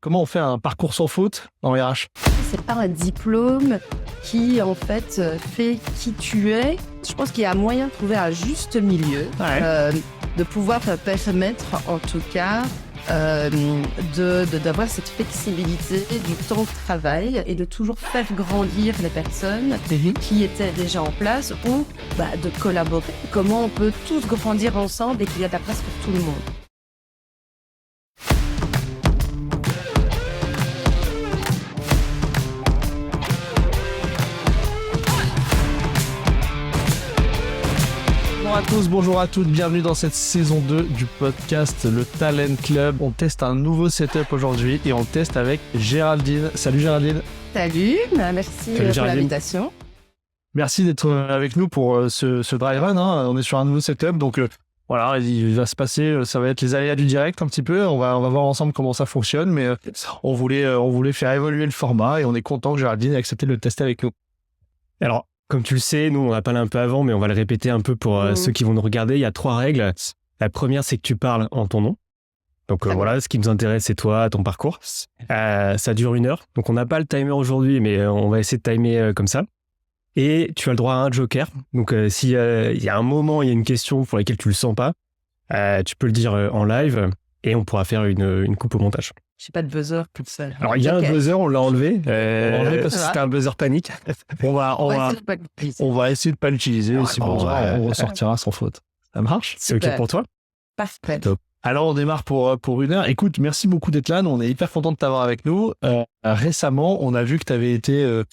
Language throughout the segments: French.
Comment on fait un parcours sans faute en RH? C'est pas un diplôme qui, en fait, fait qui tu es. Je pense qu'il y a moyen de trouver un juste milieu, de pouvoir te permettre, en tout cas, d'avoir cette flexibilité du temps de travail et de toujours faire grandir les personnes qui étaient déjà en place ou de collaborer. Comment on peut tous grandir ensemble et qu'il y a de la place pour tout le monde. Bonjour à tous, bonjour à toutes, bienvenue dans cette saison 2 du podcast Le Talent Club. On teste un nouveau setup aujourd'hui et on le teste avec Géraldine. Salut Géraldine. Salut, merci pour l'invitation. Merci d'être avec nous pour ce dry run. On est sur un nouveau setup, donc voilà, il va se passer, ça va être les aléas du direct un petit peu. On va voir ensemble comment ça fonctionne, mais on voulait faire évoluer le format et on est content que Géraldine ait accepté de le tester avec nous. Alors, comme tu le sais, nous on a parlé un peu avant, mais on va le répéter un peu pour ceux qui vont nous regarder. Il y a 3 règles. La première, c'est que tu parles en ton nom. Donc voilà, ce qui nous intéresse, c'est toi, ton parcours. Ça dure 1 heure. Donc on n'a pas le timer aujourd'hui, mais on va essayer de timer comme ça. Et tu as le droit à un joker. Donc s'il y a un moment, il y a une question pour laquelle tu le sens pas, tu peux le dire en live et on pourra faire une coupe au montage. Je n'ai pas de buzzer toute seule. Alors il y a un buzzer, on l'a enlevé. On l'a enlevé parce que c'était un buzzer panique. On va essayer de pas l'utiliser. Si besoin, on ressortira sans faute. Ça marche? C'est OK pour toi? Parfait. Top. Alors, on démarre pour 1 heure. Écoute, merci beaucoup d'être là. Nous, on est hyper contents de t'avoir avec nous. Récemment, on a vu que tu avais été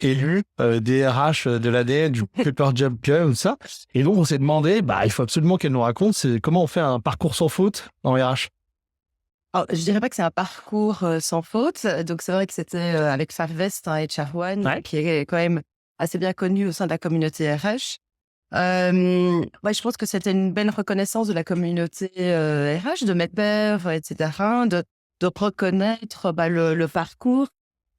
élu DRH de l'ADN du Pepper Job Club, tout ça. Et donc, on s'est demandé, il faut absolument qu'elle nous raconte comment on fait un parcours sans faute en RH. Alors, je dirais pas que c'est un parcours sans faute. Donc, c'est vrai que c'était avec Farvest, HR1, qui est quand même assez bien connu au sein de la communauté RH. Je pense que c'était une belle reconnaissance de la communauté RH, de mes pairs, etc., de reconnaître le parcours.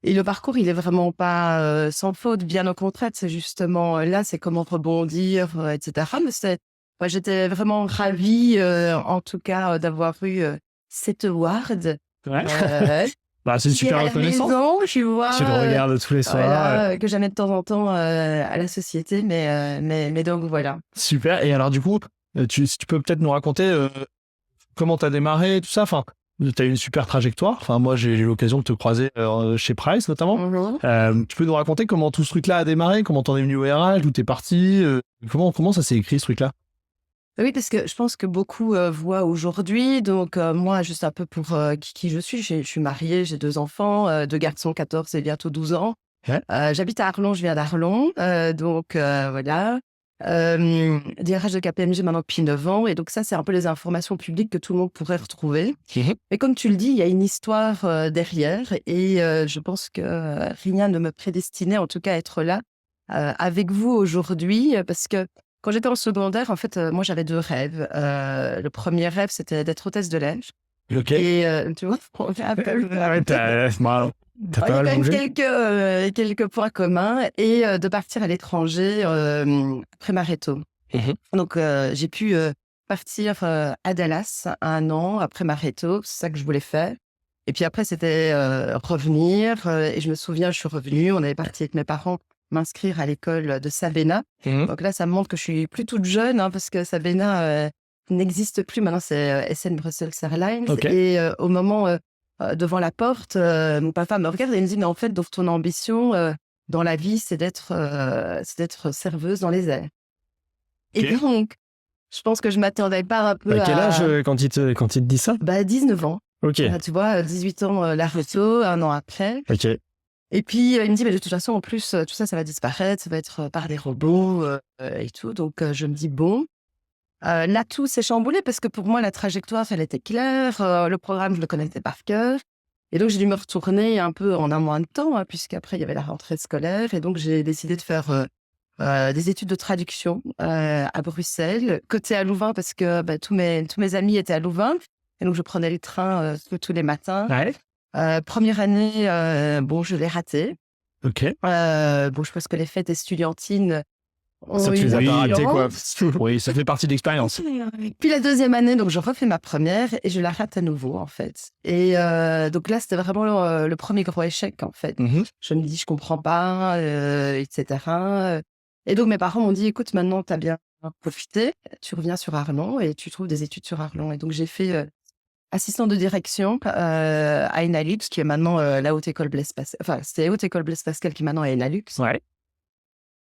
Et le parcours, il est vraiment pas sans faute, bien au contraire. C'est justement là, c'est comment rebondir, etc. Mais j'étais vraiment ravie, en tout cas, d'avoir eu cet award. C'est une super reconnaissance. Tu vois, tu le regardes tous les soirs. que j'amène de temps en temps à la société, mais donc voilà. Super. Et alors du coup, si tu peux peut-être nous raconter comment tu as démarré, tout ça. Enfin, tu as eu une super trajectoire. Enfin, moi, j'ai eu l'occasion de te croiser chez Price, notamment. Tu peux nous raconter comment tout ce truc-là a démarré, comment t'en es venu au RH, d'où t'es parti, comment ça s'est écrit, ce truc-là? Oui, parce que je pense que beaucoup voient aujourd'hui. Donc, moi, juste un peu pour qui je suis. Je suis mariée, j'ai 2 enfants, 2 garçons, 14 et bientôt 12 ans. J'habite à Arlon, je viens d'Arlon. Donc, voilà. DRH de KPMG maintenant depuis 9 ans. Et donc, ça, c'est un peu les informations publiques que tout le monde pourrait retrouver. Mais comme tu le dis, il y a une histoire derrière. Et je pense que rien ne me prédestinait, en tout cas, à être là avec vous aujourd'hui. Parce que quand j'étais en secondaire, en fait, moi, j'avais 2 rêves. Le premier rêve, c'était d'être hôtesse de l'air. Ok. Et tu vois, on fait un peu... T'as il y a pas mal quand même bougé. quelques points communs et de partir à l'étranger après ma réto. Donc, j'ai pu partir à Dallas 1 an après ma réto. C'est ça que je voulais faire. Et puis après, c'était revenir. Et je me souviens, je suis revenue. On avait parti avec mes parents m'inscrire à l'école de Sabena. Donc là, ça me montre que je suis plus toute jeune, parce que Sabena n'existe plus. Maintenant, c'est SN Brussels Airlines. Okay. Et au moment, devant la porte, mon papa me regarde et il me dit, mais en fait, donc, ton ambition dans la vie, c'est d'être serveuse dans les airs. Okay. Et donc, je pense que je m'attendais pas un peu Quel âge quand il te dit ça? 19 ans. Ok. Tu vois, 18 ans la réto, 1 an après. Ok. Et puis, il me dit, mais de toute façon, en plus, tout ça, ça va disparaître, ça va être par des robots et tout. Donc, je me dis, bon, là, tout s'est chamboulé parce que pour moi, la trajectoire, elle était claire. Le programme, je le connaissais par cœur. Et donc, j'ai dû me retourner un peu en un mois de temps, puisqu'après, il y avait la rentrée scolaire. Et donc, j'ai décidé de faire des études de traduction à Bruxelles, côté à Louvain, parce que tous mes amis étaient à Louvain. Et donc, je prenais le train tous les matins. Première année, je l'ai raté. Ok. Je pense que les fêtes estudiantines Ça, tu les as pas ratés, quoi. Oui, ça fait partie de l'expérience. Puis la deuxième année, donc je refais ma première et je la rate à nouveau, en fait. Et donc là, c'était vraiment le premier gros échec, en fait. Je me dis, je comprends pas, etc. Et donc mes parents m'ont dit, écoute, maintenant, tu as bien profité, tu reviens sur Arlon et tu trouves des études sur Arlon. Et donc j'ai fait assistant de direction à Enalux, qui est maintenant la Haute École Blaise Pascal. Enfin, c'était Haute École Blaise Pascal qui maintenant est Enalux. Ouais.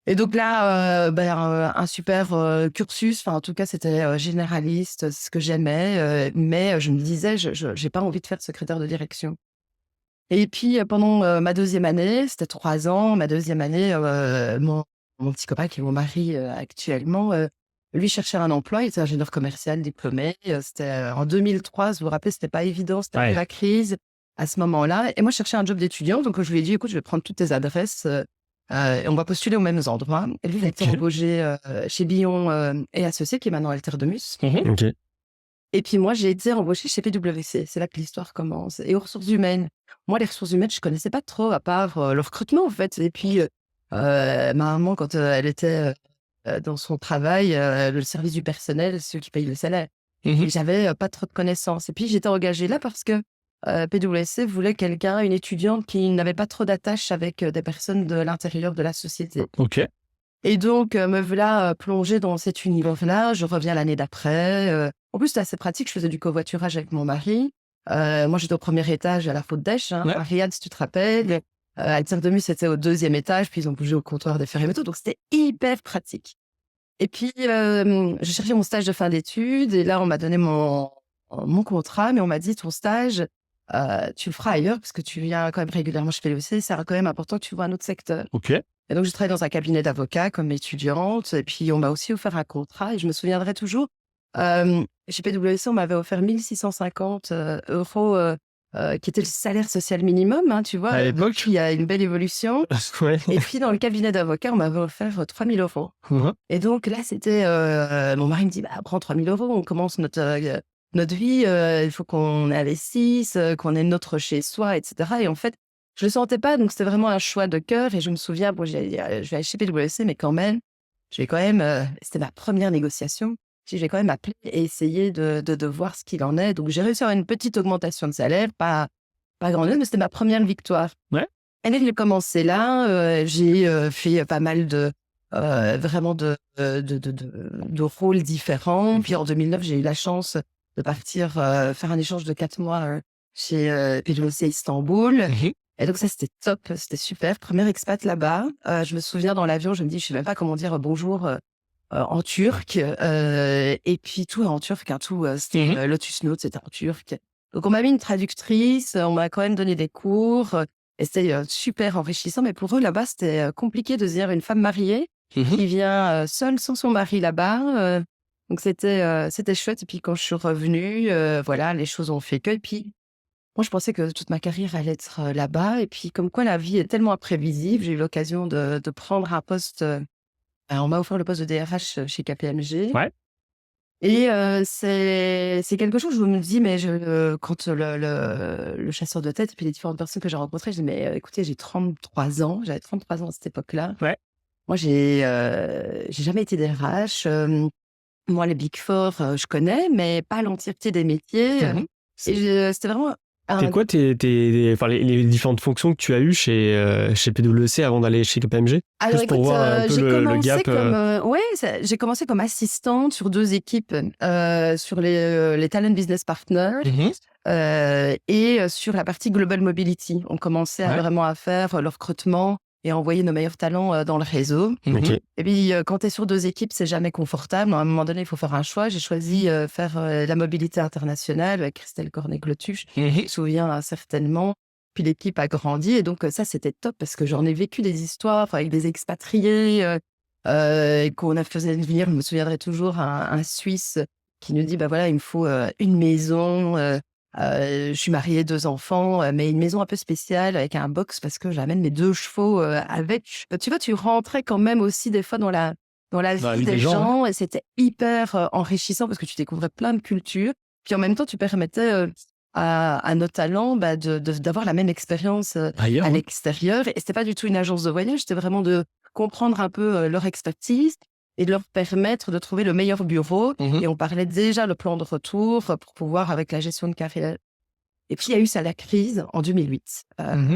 Et donc là, un super cursus. Enfin, en tout cas, c'était généraliste, ce que j'aimais. Mais je me disais, je n'ai pas envie de faire secrétaire de direction. Et puis, pendant ma deuxième année, c'était 3 ans, ma deuxième année, mon petit copain, qui est mon mari actuellement, lui cherchait un emploi. Il était ingénieur commercial diplômé. C'était en 2003, vous vous rappelez, c'était pas évident, c'était après la crise à ce moment-là. Et moi, je cherchais un job d'étudiant. Donc, je lui ai dit, écoute, je vais prendre toutes tes adresses et on va postuler aux mêmes endroits. Et lui, il a été embauché chez Billon et Associés, qui est maintenant Alterdemus. Ok. Et puis moi, j'ai été embauchée chez PwC. C'est là que l'histoire commence. Et aux ressources humaines. Moi, les ressources humaines, je connaissais pas trop, à part le recrutement, en fait. Et puis, ma maman, quand elle était dans son travail, le service du personnel, ceux qui payent le salaire. Et j'avais pas trop de connaissances. Et puis, j'étais engagée là parce que PwC voulait quelqu'un, une étudiante qui n'avait pas trop d'attache avec des personnes de l'intérieur de la société. Ok. Et donc, me voilà plongée dans cet univers-là. Je reviens l'année d'après. En plus, c'était assez pratique. Je faisais du covoiturage avec mon mari. Moi, j'étais au premier étage à la Faute d'Esch, à Ariad, si tu te rappelles. Alterdemus, c'était au 2e étage, puis ils ont bougé au comptoir des ferries métaux. Donc, c'était hyper pratique. Et puis, j'ai cherché mon stage de fin d'études. Et là, on m'a donné mon contrat, mais on m'a dit, ton stage, tu le feras ailleurs, parce que tu viens quand même régulièrement chez PwC. C'est quand même important que tu vois un autre secteur. Ok. Et donc, j'ai travaillé dans un cabinet d'avocats comme étudiante. Et puis, on m'a aussi offert un contrat. Et je me souviendrai toujours, chez PwC, on m'avait offert 1 650 euros, qui était le salaire social minimum, hein, tu vois. À l'époque. Puis, il y a une belle évolution. Et puis, dans le cabinet d'avocats, on m'avait offert 3 000 euros. Et donc, là, c'était... mon mari me dit, prends 3 000 euros, on commence notre vie, il faut qu'on investisse, qu'on ait notre chez-soi, etc. Et en fait, je le sentais pas, donc c'était vraiment un choix de cœur. Et je me souviens, bon, je vais aller chez PwC, mais quand même, c'était ma première négociation. Je vais quand même appeler et essayer de voir ce qu'il en est. Donc, j'ai réussi à avoir une petite augmentation de salaire, pas grande, mais c'était ma première victoire. Ouais. Et dès que j'ai commencé là, j'ai fait pas mal vraiment de rôles différents. Puis en 2009, j'ai eu la chance de partir faire un échange de 4 mois chez PwC Istanbul. Et donc ça, c'était top, c'était super. Première expat là-bas. Je me souviens dans l'avion, je me dis, je sais même pas comment dire bonjour en turc. Et puis tout en turc, hein, tout, c'était Lotus Notes, c'était en turc. Donc on m'a mis une traductrice, on m'a quand même donné des cours. Et c'était super enrichissant. Mais pour eux, là-bas, c'était compliqué de se dire une femme mariée qui vient seule sans son mari là-bas. Donc c'était chouette. Et puis quand je suis revenue, voilà, les choses ont fait que. Et puis moi, je pensais que toute ma carrière allait être là-bas. Et puis, comme quoi la vie est tellement imprévisible, j'ai eu l'occasion de prendre un poste. On m'a offert le poste de DRH chez KPMG. Ouais. Et c'est quelque chose où je me dis, mais quand le chasseur de tête et puis les différentes personnes que j'ai rencontrées, je dis, mais écoutez, j'ai 33 ans. J'avais 33 ans à cette époque-là. Ouais. Moi, j'ai jamais été DRH. Moi, les Big Four, je connais, mais pas l'entièreté des métiers. Et c'était vraiment... C'est quoi les différentes fonctions que tu as eues chez PwC avant d'aller chez KPMG? Alors, Juste pour écoute, voir un peu le gap. j'ai commencé comme assistante sur 2 équipes, sur les Talent Business Partners et sur la partie Global Mobility. On commençait vraiment à faire le recrutement et à envoyer nos meilleurs talents dans le réseau. Et puis, quand tu es sur 2 équipes, c'est jamais confortable. À un moment donné, il faut faire un choix. J'ai choisi faire la mobilité internationale avec Christelle Cornet-Clotuche. Je me souviens certainement. Puis l'équipe a grandi. Et donc, ça, c'était top parce que j'en ai vécu des histoires avec des expatriés qu'on a fait venir. Je me souviendrai toujours un Suisse qui nous dit, bah voilà, il me faut une maison. Je suis mariée, 2 enfants, mais une maison un peu spéciale avec un box parce que j'amène mes 2 chevaux avec. Tu vois, tu rentrais quand même aussi des fois dans la vie des gens et c'était hyper enrichissant parce que tu découvrais plein de cultures. Puis en même temps, tu permettais à nos talents d'avoir la même expérience à l'extérieur. Et c'était pas du tout une agence de voyage, c'était vraiment de comprendre un peu leur expertise. et de leur permettre de trouver le meilleur bureau. Et on parlait déjà le plan de retour pour pouvoir avec la gestion de carrière. Et puis, il y a eu ça, la crise en 2008,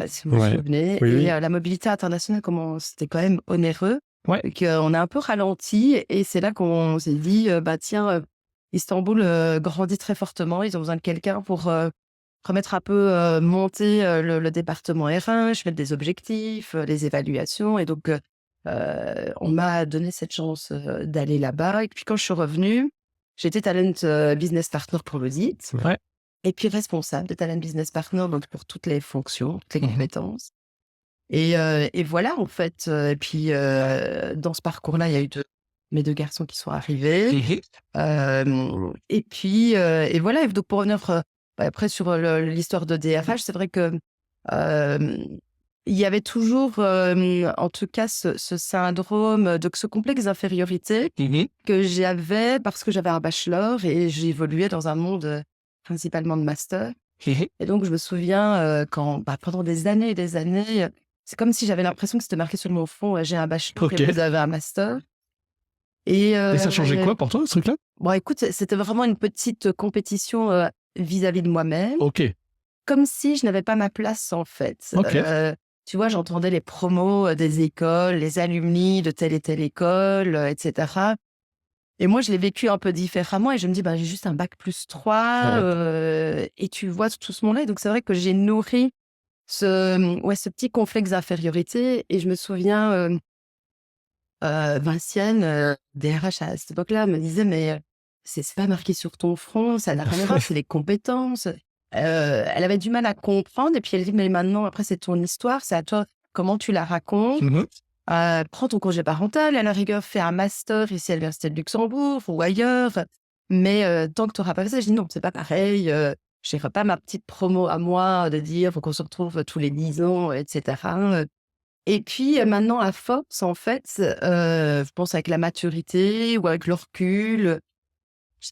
si vous vous souvenez. Oui, et oui. la mobilité internationale, c'était quand même onéreux. Ouais. On a un peu ralenti. Et c'est là qu'on s'est dit, tiens, Istanbul grandit très fortement. Ils ont besoin de quelqu'un pour remettre un peu, monter le département RH, mettre des objectifs, les évaluations. Et donc, on m'a donné cette chance d'aller là-bas. Et puis, quand je suis revenue, j'étais talent business partner pour l'audit. Ouais. Et puis responsable de talent business partner, donc pour toutes les fonctions, toutes les compétences. Et voilà, en fait. Et puis, dans ce parcours-là, il y a eu mes 2 garçons qui sont arrivés. Et puis, et voilà. Et donc, pour revenir après sur l'histoire de DRH, c'est vrai que il y avait toujours, en tout cas, ce syndrome, ce complexe d'infériorité que j'avais parce que j'avais un bachelor et j'évoluais dans un monde principalement de master. Et donc, je me souviens quand, pendant des années et des années, c'est comme si j'avais l'impression que c'était marqué sur mon front, j'ai un bachelor et vous avez un master. Et ça changeait quoi pour toi, ce truc-là? Bon, écoute, c'était vraiment une petite compétition vis-à-vis de moi-même. Ok. Comme si je n'avais pas ma place, en fait. Ok. Tu vois, j'entendais les promos des écoles, les alumni de telle et telle école, etc. Et moi, je l'ai vécu un peu différemment et je me dis, j'ai juste un bac+3 et tu vois tout ce monde-là. Et donc, c'est vrai que j'ai nourri ce petit complexe d'infériorité. Et je me souviens, Vinciane, DRH à cette époque-là, me disait, mais c'est pas marqué sur ton front, ça n'a rien à voir, c'est les compétences. Elle avait du mal à comprendre et puis elle dit, mais maintenant, après, c'est ton histoire, c'est à toi comment tu la racontes. Prends ton congé parental, à la rigueur, fais un master ici à l'Université de Luxembourg ou ailleurs. Mais tant que tu n'auras pas fait ça, je dis non, c'est pas pareil. Je n'irai pas ma petite promo à moi de dire faut qu'on se retrouve tous les 10 ans, etc. Et puis maintenant, à force, en fait, je pense avec la maturité ou avec le recul.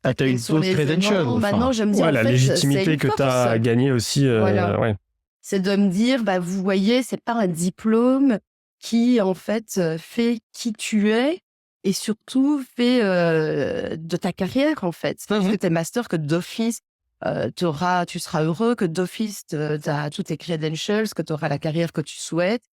Ah, t'as une fausse credential. Maintenant, je me dis, en la fait, légitimité que tu as gagnée aussi. Voilà. Ouais. C'est de me dire, vous voyez, c'est pas un diplôme qui, en fait, fait qui tu es et surtout fait de ta carrière, en fait. Parce que t'es master, que d'office, tu seras heureux, que d'office, tu as tous tes credentials, que tu auras la carrière que tu souhaites.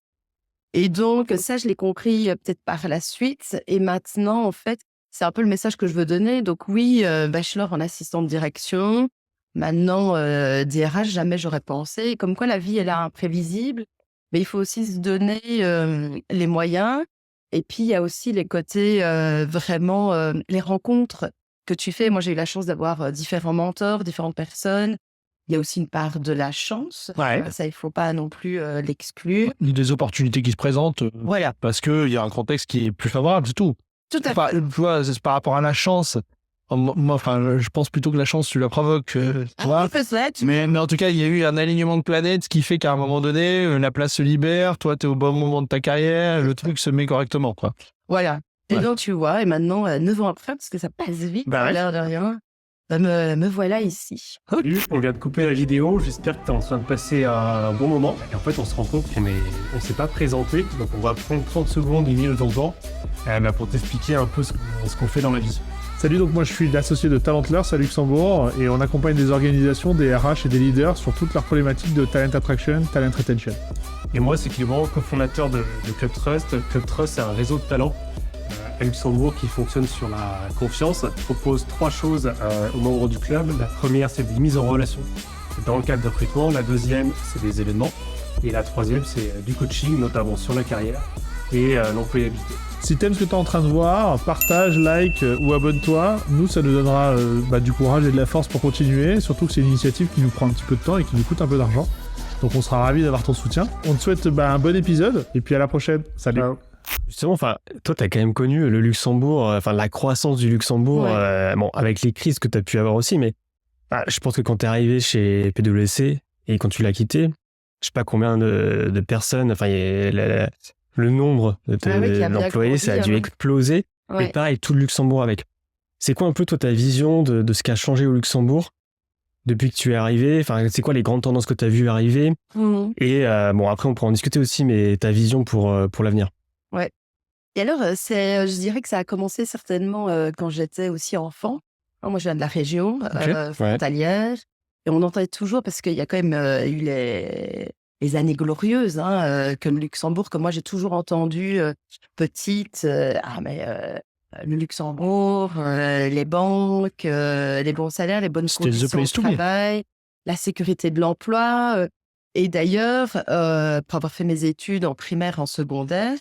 Et donc, ça, je l'ai compris peut-être par la suite. Et maintenant, en fait, c'est un peu le message que je veux donner. Donc oui, bachelor en assistant de direction. Maintenant, DRH, jamais j'aurais pensé. Et comme quoi, la vie, elle est imprévisible. Mais il faut aussi se donner les moyens. Et puis, il y a aussi les côtés vraiment, les rencontres que tu fais. Moi, j'ai eu la chance d'avoir différents mentors, différentes personnes. Il y a aussi une part de la chance. Ouais. Ça, il ne faut pas non plus l'exclure. Des opportunités qui se présentent. Voilà. Parce qu'il y a un contexte qui est plus favorable, c'est tout. Tout à fait. Tu vois, c'est par rapport à la chance. Moi, je pense plutôt que la chance, tu la provoques. Tu vois. Peut-être. Mais en tout cas, il y a eu un alignement de planètes qui fait qu'à un moment donné, la place se libère. Toi, tu es au bon moment de ta carrière. Le truc se met correctement, quoi. Voilà. Et Ouais. donc, tu vois, et maintenant, 9 ans après, parce que ça passe vite, à l'air de rien, me voilà ici. Salut, on vient de couper la vidéo, j'espère que tu es en train de passer un bon moment. Et en fait, on se rend compte qu'on s'est pas présenté, donc on va prendre 30 secondes, une minute de ton temps pour t'expliquer un peu ce qu'on fait dans la vie. Salut, donc moi je suis l'associé de Talentlers à Luxembourg et on accompagne des organisations, des RH et des leaders sur toutes leurs problématiques de talent attraction, talent retention. Et moi, c'est Clément, cofondateur de Club Trust. Club Trust, c'est un réseau de talents à Luxembourg qui fonctionne sur la confiance. Il propose 3 choses aux membres du club. La première, c'est des mises en relation dans le cadre de recrutement. La deuxième, c'est des événements. Et la troisième, c'est du coaching, notamment sur la carrière et l'employabilité. Si t'aimes ce que t'es en train de voir, partage, like ou abonne-toi. Nous, ça nous donnera du courage et de la force pour continuer. Surtout que c'est une initiative qui nous prend un petit peu de temps et qui nous coûte un peu d'argent. Donc on sera ravis d'avoir ton soutien. On te souhaite un bon épisode et puis à la prochaine. Salut. Ciao. Justement, toi, tu as quand même connu le Luxembourg, la croissance du Luxembourg, avec les crises que tu as pu avoir aussi, mais je pense que quand tu es arrivé chez PwC et quand tu l'as quitté, je sais pas combien de personnes, le nombre d'employés, ça a dû exploser. Ouais. Et pareil, tout le Luxembourg avec. C'est quoi un peu, toi, ta vision de ce qui a changé au Luxembourg depuis que tu es arrivé? C'est quoi les grandes tendances que tu as vues arriver? Et après, on pourra en discuter aussi, mais ta vision pour l'avenir. Ouais. Et alors, je dirais que ça a commencé certainement quand j'étais aussi enfant. Moi, je viens de la région frontalière. Et on entendait toujours, parce qu'il y a quand même eu les années glorieuses, que le Luxembourg, que moi j'ai toujours entendu petite, le Luxembourg, les banques, les bons salaires, les bonnes C'était the conditions de place to be. travail, la sécurité de l'emploi. Et d'ailleurs, pour avoir fait mes études en primaire, en secondaire,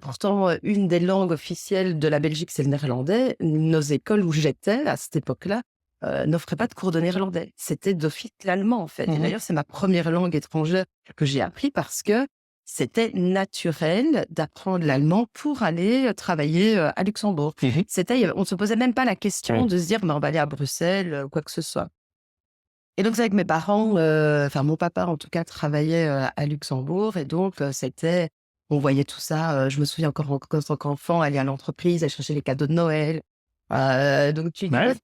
pourtant, une des langues officielles de la Belgique, c'est le néerlandais. Nos écoles où j'étais, à cette époque-là, n'offraient pas de cours de néerlandais. C'était d'office l'allemand, en fait. Et d'ailleurs, c'est ma première langue étrangère que j'ai appris parce que c'était naturel d'apprendre l'allemand pour aller travailler à Luxembourg. On ne se posait même pas la question de se dire, on va aller à Bruxelles ou quoi que ce soit. Et donc, c'est avec mes parents, mon papa, en tout cas, travaillait à Luxembourg. Et donc, on voyait tout ça. Je me souviens encore en tant qu'enfant, aller à l'entreprise, aller chercher les cadeaux de Noël. Donc,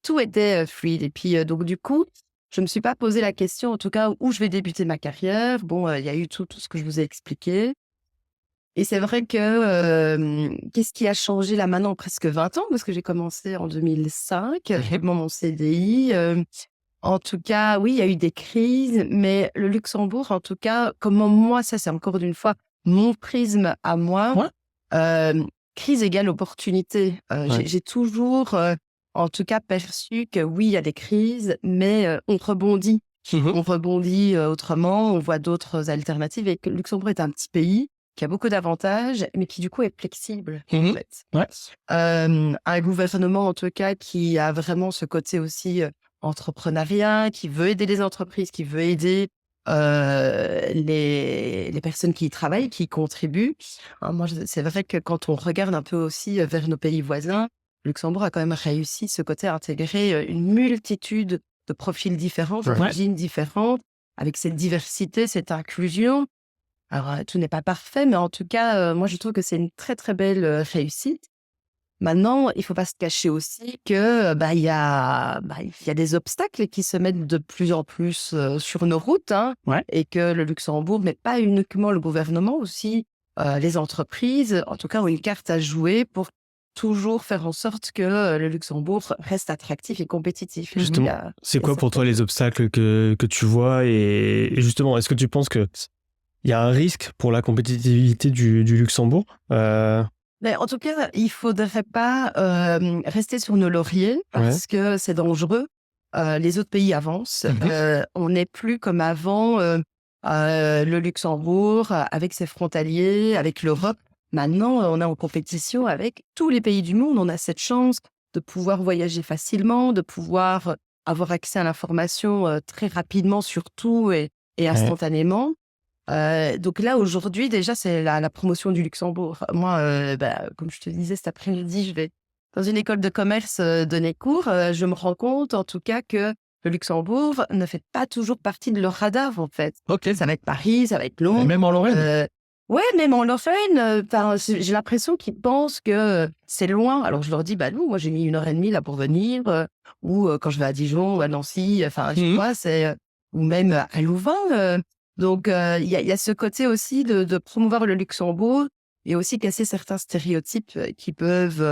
tout était fluide. Et puis, donc, du coup, je ne me suis pas posé la question, en tout cas, où je vais débuter ma carrière. Bon, il y a eu tout ce que je vous ai expliqué. Et c'est vrai que qu'est-ce qui a changé là maintenant, presque 20 ans, parce que j'ai commencé en 2005, j'ai mon CDI. En tout cas, oui, il y a eu des crises, mais le Luxembourg, en tout cas, comment moi, ça c'est encore d'une fois mon prisme à moi, crise égale opportunité. J'ai toujours, en tout cas, perçu que oui, il y a des crises, mais on rebondit. On rebondit autrement, on voit d'autres alternatives, et que le Luxembourg est un petit pays qui a beaucoup d'avantages, mais qui du coup est flexible, en fait. Un gouvernement, en tout cas, qui a vraiment ce côté aussi entrepreneuriat, qui veut aider les entreprises, qui veut aider les personnes qui y travaillent, qui y contribuent. Moi, c'est vrai que quand on regarde un peu aussi vers nos pays voisins, Luxembourg a quand même réussi ce côté à intégrer une multitude de profils différents, d'origines différentes, avec cette diversité, cette inclusion. Alors, tout n'est pas parfait, mais en tout cas, moi, je trouve que c'est une très, très belle réussite. Maintenant, il ne faut pas se cacher aussi que il y a des obstacles qui se mettent de plus en plus sur nos routes, et que le Luxembourg, mais pas uniquement le gouvernement, aussi les entreprises, en tout cas, ont une carte à jouer pour toujours faire en sorte que le Luxembourg reste attractif et compétitif. Justement, c'est quoi pour toi les obstacles que tu vois, et justement, est-ce que tu penses qu'il y a un risque pour la compétitivité du Luxembourg Mais en tout cas, il ne faudrait pas rester sur nos lauriers parce que c'est dangereux. Les autres pays avancent. On n'est plus comme avant, le Luxembourg, avec ses frontaliers, avec l'Europe. Maintenant, on est en compétition avec tous les pays du monde. On a cette chance de pouvoir voyager facilement, de pouvoir avoir accès à l'information très rapidement sur tout et instantanément. Donc là, aujourd'hui, déjà, c'est la promotion du Luxembourg. Moi, comme je te disais, cet après-midi, je vais dans une école de commerce donner cours. Je me rends compte, en tout cas, que le Luxembourg ne fait pas toujours partie de leur radar, en fait. Ça va être Paris, ça va être Londres. Et même en Lorraine. Même en Lorraine, j'ai l'impression qu'ils pensent que c'est loin. Alors, je leur dis, non, moi, j'ai mis 1h30 là pour venir. Ou quand je vais à Dijon ou à Nancy, je sais pas, ou même à Louvain. Donc, il y a ce côté aussi de promouvoir le Luxembourg et aussi casser certains stéréotypes qu'ils peuvent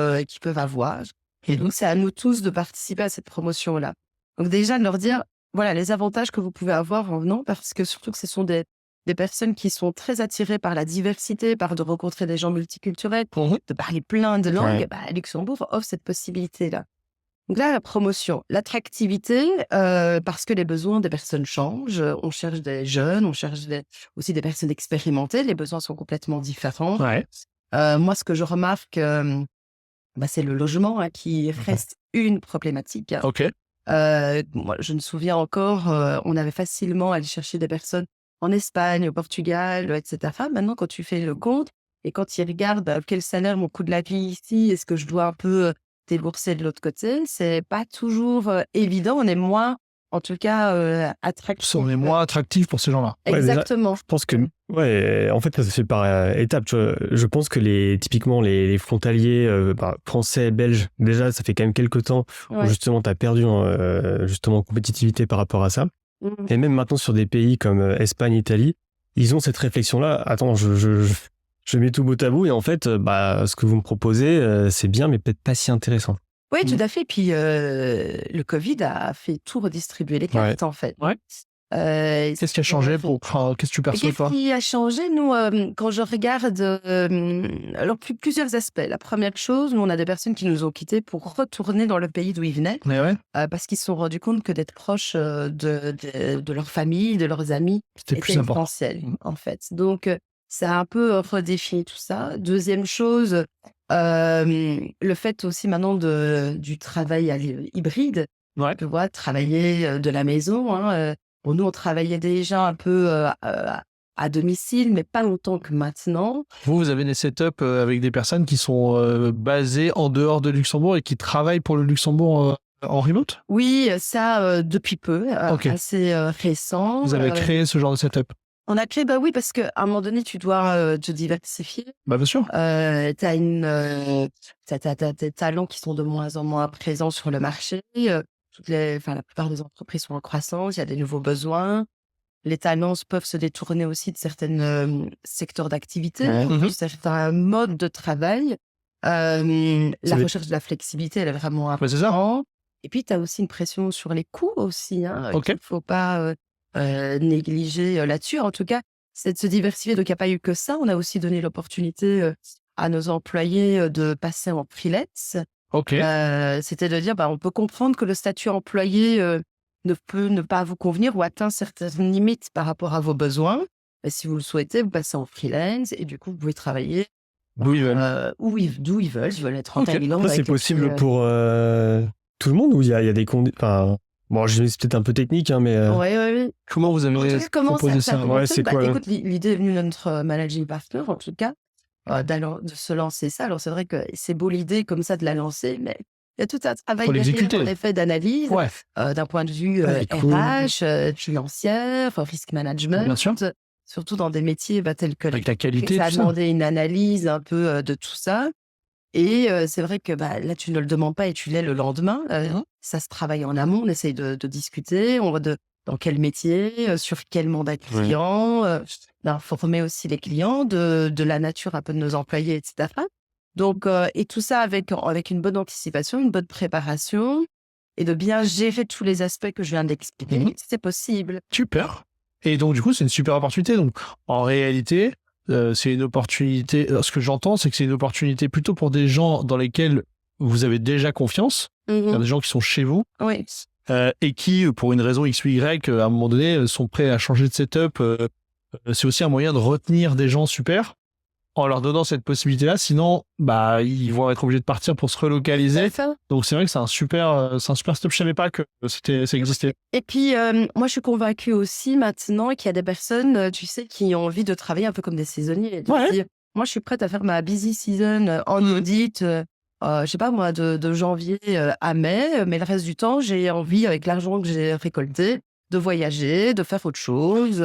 avoir. Et donc, c'est à nous tous de participer à cette promotion-là. Donc, déjà, de leur dire, voilà, les avantages que vous pouvez avoir en venant, parce que surtout que ce sont des personnes qui sont très attirées par la diversité, par de rencontrer des gens multiculturels, de parler plein de langues. Luxembourg offre cette possibilité-là. Donc là, la promotion, l'attractivité, parce que les besoins des personnes changent. On cherche des jeunes, on cherche aussi des personnes expérimentées. Les besoins sont complètement différents. Moi, ce que je remarque, c'est le logement qui reste une problématique. Moi, je me souviens encore, on avait facilement allé chercher des personnes en Espagne, au Portugal, etc. Maintenant, quand tu fais le compte et quand ils regardent quel salaire mon coût de la vie ici, est-ce que je dois un peu débourser de l'autre côté, c'est pas toujours évident. On est moins, en tout cas, attractif. On est moins attractif pour ces gens-là. Exactement. Je pense que, en fait, ça se fait par étapes. Tu vois. Je pense que typiquement, les frontaliers français, belges, déjà, ça fait quand même quelques temps où justement, tu as perdu justement en compétitivité par rapport à ça. Et même maintenant, sur des pays comme Espagne, Italie, ils ont cette réflexion-là. Attends, je Je mets tout bout à bout et en fait, ce que vous me proposez, c'est bien, mais peut-être pas si intéressant. Oui, tout à fait. Puis le Covid a fait tout redistribuer les cartes, en fait. Ouais. Qu'est-ce qui a changé qu'est-ce que tu perçois, toi? Qu'est-ce qui a changé, nous, quand je regarde alors plusieurs aspects. La première chose, nous, on a des personnes qui nous ont quittés pour retourner dans le pays d'où ils venaient, Mais ouais, parce qu'ils se sont rendus compte que d'être proche de leur famille, de leurs amis, c'était plus important. essentiel, en fait. Donc, ça a un peu redéfini tout ça. Deuxième chose, le fait aussi maintenant du travail hybride. Ouais. Tu vois, travailler de la maison. Bon, nous, on travaillait déjà un peu à domicile, mais pas autant que maintenant. Vous avez des setups avec des personnes qui sont basées en dehors de Luxembourg et qui travaillent pour le Luxembourg en remote? Oui, ça, depuis peu, Ok. assez récent. Vous avez créé ce genre de setup? On a créé, oui, parce qu'à un moment donné, tu dois te diversifier. Bah, bien sûr. T'as des talents qui sont de moins en moins présents sur le marché. La plupart des entreprises sont en croissance, il y a des nouveaux besoins. Les talents peuvent se détourner aussi de certains secteurs d'activité, de certains modes de travail. La recherche de la flexibilité, elle est vraiment Ouais, c'est ça. importante. Et puis, tu as aussi une pression sur les coûts aussi, Ok. qu'il ne faut pas négliger là-dessus. En tout cas, c'est de se diversifier. Donc, il n'y a pas eu que ça. On a aussi donné l'opportunité à nos employés de passer en freelance. Ok. C'était de dire, on peut comprendre que le statut employé ne peut ne pas vous convenir ou atteint certaines limites par rapport à vos besoins. Mais si vous le souhaitez, vous passez en freelance et du coup, vous pouvez travailler D'où ils veulent. d'où ils veulent. Ils veulent être en Ok. Thaïlande. Ça, c'est possible pour tout le monde ou il y a des conditions. Enfin, bon, c'est peut-être un peu technique, hein, mais. Oui. Comment vous avez proposé ça? Ouais, c'est quoi? Écoute, l'idée est venue de notre managing partner, en tout cas, de se lancer ça. Alors, c'est vrai que c'est beau l'idée comme ça de la lancer, mais il y a tout un travail Faut l'exécuter. en effet d'analyse, Ouais. d'un point de vue cool. RH, financière, risk management. Bien sûr. Surtout dans des métiers tels que Avec la qualité, ça a tout ça. demandé une analyse un peu de tout ça. Et c'est vrai que là, tu ne le demandes pas et tu l'es le lendemain. Ça se travaille en amont, on essaye de discuter, on voit dans quel métier, sur quel mandat client, d'informer aussi les clients de la nature un peu de nos employés, etc. Donc, et tout ça avec une bonne anticipation, une bonne préparation et de bien gérer tous les aspects que je viens d'expliquer. C'est possible. Super. Et donc, du coup, c'est une super opportunité. Donc, en réalité, c'est une opportunité. Ce que j'entends, c'est que c'est une opportunité plutôt pour des gens dans lesquels vous avez déjà confiance, des gens qui sont chez vous, Oui. et qui, pour une raison X ou Y, à un moment donné, sont prêts à changer de setup. C'est aussi un moyen de retenir des gens super en leur donnant cette possibilité-là. Sinon, ils vont être obligés de partir pour se relocaliser. Donc, c'est vrai que c'est un super setup. Je savais pas que ça existait. Et puis, moi, je suis convaincue aussi maintenant qu'il y a des personnes, tu sais, qui ont envie de travailler un peu comme des saisonniers. De dire, moi, je suis prête à faire ma busy season en audit, je sais pas moi, de janvier à mai, mais le reste du temps, j'ai envie, avec l'argent que j'ai récolté, de voyager, de faire autre chose.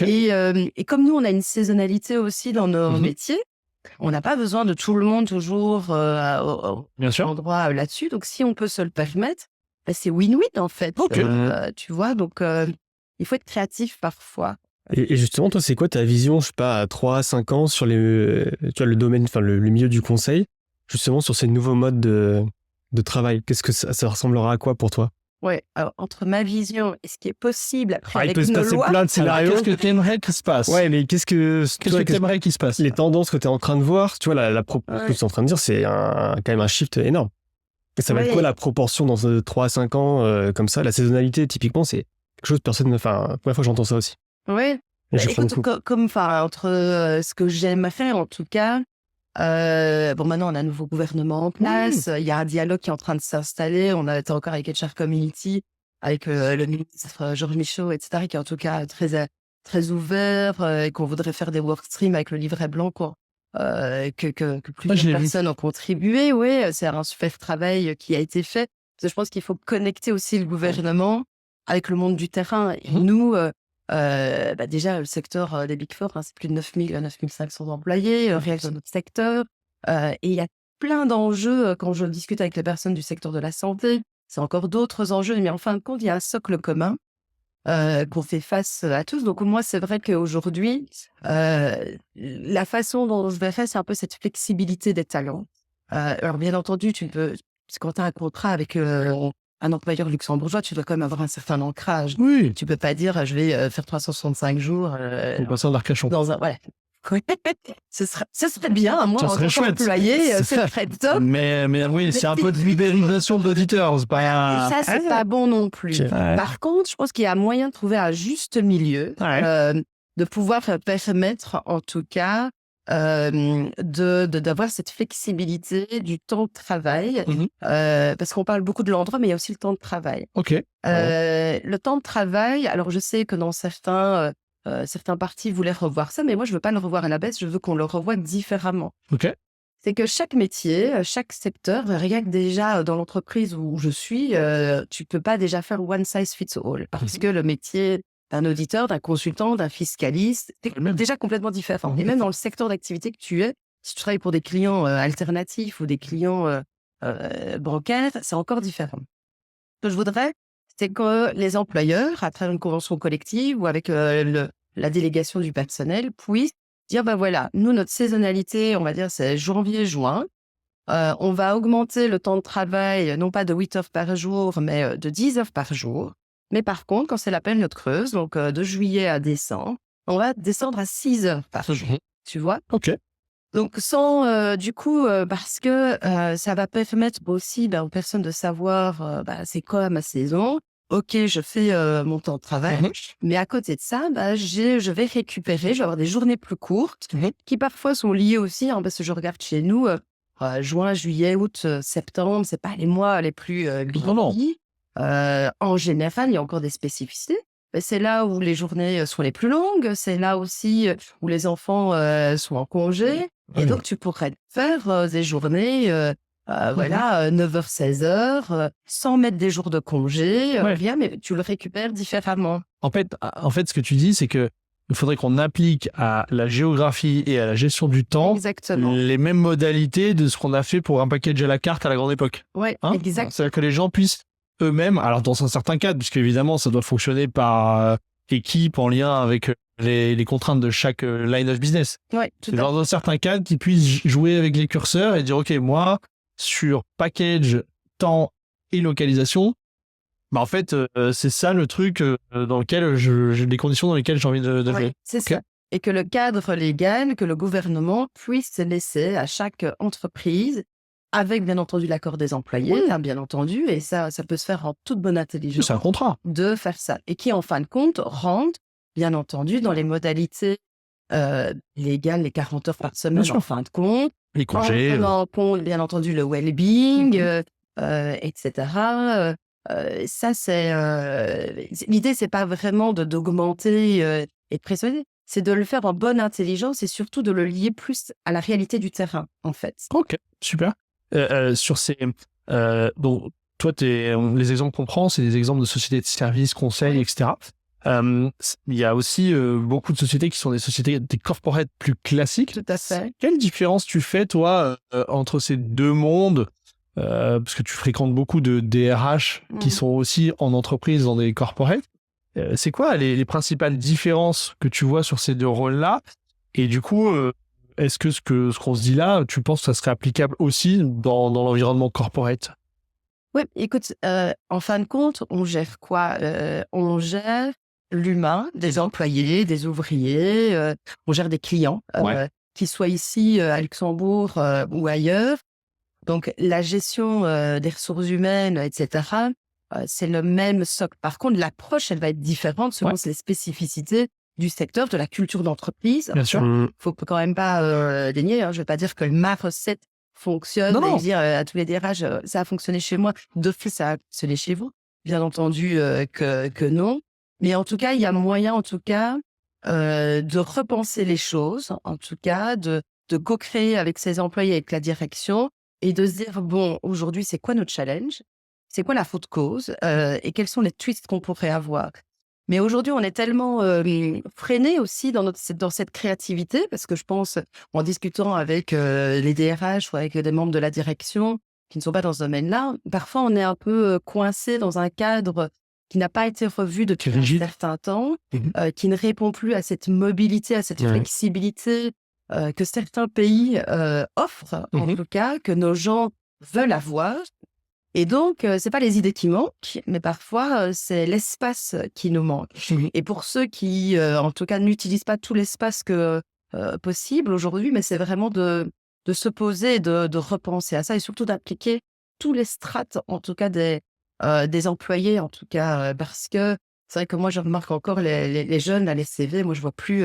Et comme nous, on a une saisonnalité aussi dans nos métiers, on n'a pas besoin de tout le monde toujours Bien sûr. endroit là-dessus. Donc, si on peut se le permettre, c'est win-win en fait. Tu vois, donc il faut être créatif parfois. Et justement, toi, c'est quoi ta vision, je sais pas, à 3-5 ans sur le domaine, le milieu du conseil, justement sur ces nouveaux modes de travail? Qu'est-ce que ça ressemblera à quoi pour toi? Ouais, alors entre ma vision et ce qui est possible après avec il peut se nos passer lois, plein de scénarios. Qu'est-ce que tu aimerais qu'il se passe? Ouais, mais qu'est-ce que tu aimerais qu'il se passe? Les tendances que tu es en train de voir, tu vois, ce que tu es en train de dire, c'est quand même un shift énorme. Et ça va être quoi la proportion dans 3 à 5 ans, comme ça? La saisonnalité, typiquement, c'est quelque chose première fois que j'entends ça aussi. Oui. Écoute, entre ce que j'aime faire, en tout cas, maintenant, on a un nouveau gouvernement en place. Il y a un dialogue qui est en train de s'installer. On a été encore avec HR Community, avec le ministre Georges Michaud, etc., qui est en tout cas très ouvert et qu'on voudrait faire des workstreams avec le livret blanc, que plusieurs personnes ont contribué. Oui, c'est un super travail qui a été fait. Parce que je pense qu'il faut connecter aussi le gouvernement avec le monde du terrain. Et nous, déjà, le secteur des Big Four, c'est plus de 9500 employés, réels dans notre secteur. Et il y a plein d'enjeux quand je discute avec les personnes du secteur de la santé. C'est encore d'autres enjeux, mais en fin de compte, il y a un socle commun qu'on fait face à tous. Donc moi, c'est vrai qu'aujourd'hui, la façon dont je vais faire, c'est un peu cette flexibilité des talents. Alors bien entendu, quand tu as un contrat avec un employeur luxembourgeois, tu dois quand même avoir un certain ancrage. Oui. Tu peux pas dire, je vais faire 365 jours Au passant d'Arcachon. dans un... Voilà. Ce serait bien, moi, Ça en serait tant chouette. qu'employé, ce serait top. Mais oui, c'est un peu de libéralisation de l'auditeur. C'est pas... Ça, c'est pas bon non plus. Ok. Ouais. Par contre, je pense qu'il y a moyen de trouver un juste milieu, de pouvoir permettre, en tout cas, d'avoir cette flexibilité du temps de travail, parce qu'on parle beaucoup de l'endroit, mais il y a aussi le temps de travail. Ok. Le temps de travail, alors je sais que dans certains partis voulaient revoir ça, mais moi, je veux pas le revoir à la baisse, je veux qu'on le revoie différemment. Ok. C'est que chaque métier, chaque secteur, rien que déjà dans l'entreprise où je suis, tu peux pas déjà faire one size fits all, parce que le métier d'un auditeur, d'un consultant, d'un fiscaliste, c'est déjà complètement différent. Et même dans le secteur d'activité que tu es, si tu travailles pour des clients alternatifs ou des clients bancaires, c'est encore différent. Ce que je voudrais, c'est que les employeurs, à travers une convention collective ou avec la délégation du personnel, puissent dire, ben voilà, nous, notre saisonnalité, on va dire, c'est janvier-juin. On va augmenter le temps de travail, non pas de 8 heures par jour, mais de 10 heures par jour. Mais par contre, quand c'est la période creuse, donc de juillet à décembre, on va descendre à 6 heures par jour. Tu vois? Ok. Donc, du coup, parce que ça va permettre aussi aux personnes de savoir c'est quoi ma saison. Ok, je fais mon temps de travail, mais à côté de ça, je vais récupérer, je vais avoir des journées plus courtes qui parfois sont liées aussi, parce que je regarde chez nous, juin, juillet, août, septembre, c'est pas les mois les plus remplis. En général, il y a encore des spécificités. Mais c'est là où les journées sont les plus longues, c'est là aussi où les enfants sont en congé. Et donc, tu pourrais faire des journées 9h, 16h, sans mettre des jours de congé, rien, mais tu le récupères différemment. En fait, ce que tu dis, c'est que il faudrait qu'on applique à la géographie et à la gestion du temps les mêmes modalités de ce qu'on a fait pour un package à la carte à la grande époque. Oui, exactement. C'est-à-dire que les gens puissent eux-mêmes, alors dans un certain cadre, puisque évidemment ça doit fonctionner par équipe en lien avec les contraintes de chaque line of business. Ouais, tout dans un certain cadre, qu'ils puissent jouer avec les curseurs et dire ok, moi sur package, temps et localisation, en fait c'est ça le truc dans lequel j'ai des conditions dans lesquelles j'ai envie de jouer. C'est ça. Et que le cadre légal, que le gouvernement puisse laisser à chaque entreprise, avec bien entendu l'accord des employés, bien entendu, et ça peut se faire en toute bonne intelligence. C'est un contrat. De faire ça. Et qui, en fin de compte, rentre, bien entendu, dans les modalités légales, les 40 heures par semaine, en fin de compte. Les congés. En prenant en compte, bien entendu, le well-being, etc. Ça, l'idée, c'est pas vraiment d'augmenter et de pressionner. C'est de le faire en bonne intelligence et surtout de le lier plus à la réalité du terrain, en fait. Ok, super. Sur ces... donc, toi, les exemples qu'on prend, c'est des exemples de sociétés de services, conseils, etc. Il y a aussi beaucoup de sociétés qui sont des corporates plus classiques. Tout à fait. Quelle différence tu fais, toi, entre ces deux mondes parce que tu fréquentes beaucoup de DRH qui sont aussi en entreprise dans des corporates. C'est quoi les principales différences que tu vois sur ces deux rôles-là? Et du coup, est-ce que ce qu'on se dit là, tu penses que ça serait applicable aussi dans l'environnement corporate? Oui, écoute, en fin de compte, on gère quoi? On gère l'humain, des employés, des ouvriers, on gère des clients, qu'ils soient ici à Luxembourg ou ailleurs. Donc, la gestion des ressources humaines, etc., c'est le même socle. Par contre, l'approche, elle va être différente selon les spécificités du secteur, de la culture d'entreprise. Bien sûr. Il faut quand même pas dénier. Je ne vais pas dire que ma recette fonctionne et dire à tous les DRH, ça a fonctionné chez moi, d'office, ça a fonctionné chez vous. Bien entendu que non. Mais en tout cas, il y a moyen, en tout cas, de repenser les choses, en tout cas, de co-créer avec ses employés, avec la direction, et de se dire, bon, aujourd'hui, c'est quoi notre challenge? C'est quoi la faute cause? Et quels sont les twists qu'on pourrait avoir? Mais aujourd'hui, on est tellement freiné aussi dans cette créativité, parce que je pense, en discutant avec les DRH ou avec des membres de la direction qui ne sont pas dans ce domaine-là, parfois on est un peu coincé dans un cadre qui n'a pas été revu depuis un certain temps, qui ne répond plus à cette mobilité, à cette flexibilité que certains pays offrent, en tout cas, que nos gens veulent avoir. Et donc, c'est pas les idées qui manquent, mais parfois, c'est l'espace qui nous manque. Et pour ceux qui, en tout cas, n'utilisent pas tout l'espace possible aujourd'hui, mais c'est vraiment de se poser et de repenser à ça et surtout d'appliquer tous les strates, en tout cas, des employés, en tout cas, parce que c'est vrai que moi, je remarque encore les jeunes, là, les CV, moi, je vois plus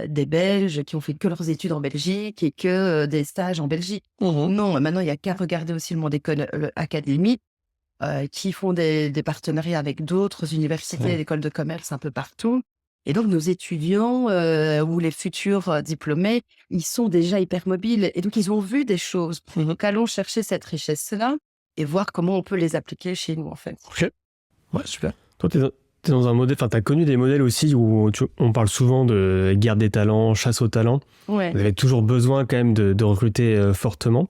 des Belges qui ont fait que leurs études en Belgique et que des stages en Belgique. Non, maintenant, il n'y a qu'à regarder aussi le monde académique qui font des partenariats avec d'autres universités, d'écoles de commerce un peu partout. Et donc, nos étudiants ou les futurs diplômés, ils sont déjà hyper mobiles. Et donc, ils ont vu des choses. Donc, allons chercher cette richesse-là et voir comment on peut les appliquer chez nous, en fait. Ok. Ouais, super. Toi, t'es dans un modèle, enfin, t'as connu des modèles aussi où on parle souvent de guerre des talents, chasse aux talents. Ouais. Vous avez toujours besoin quand même de recruter fortement.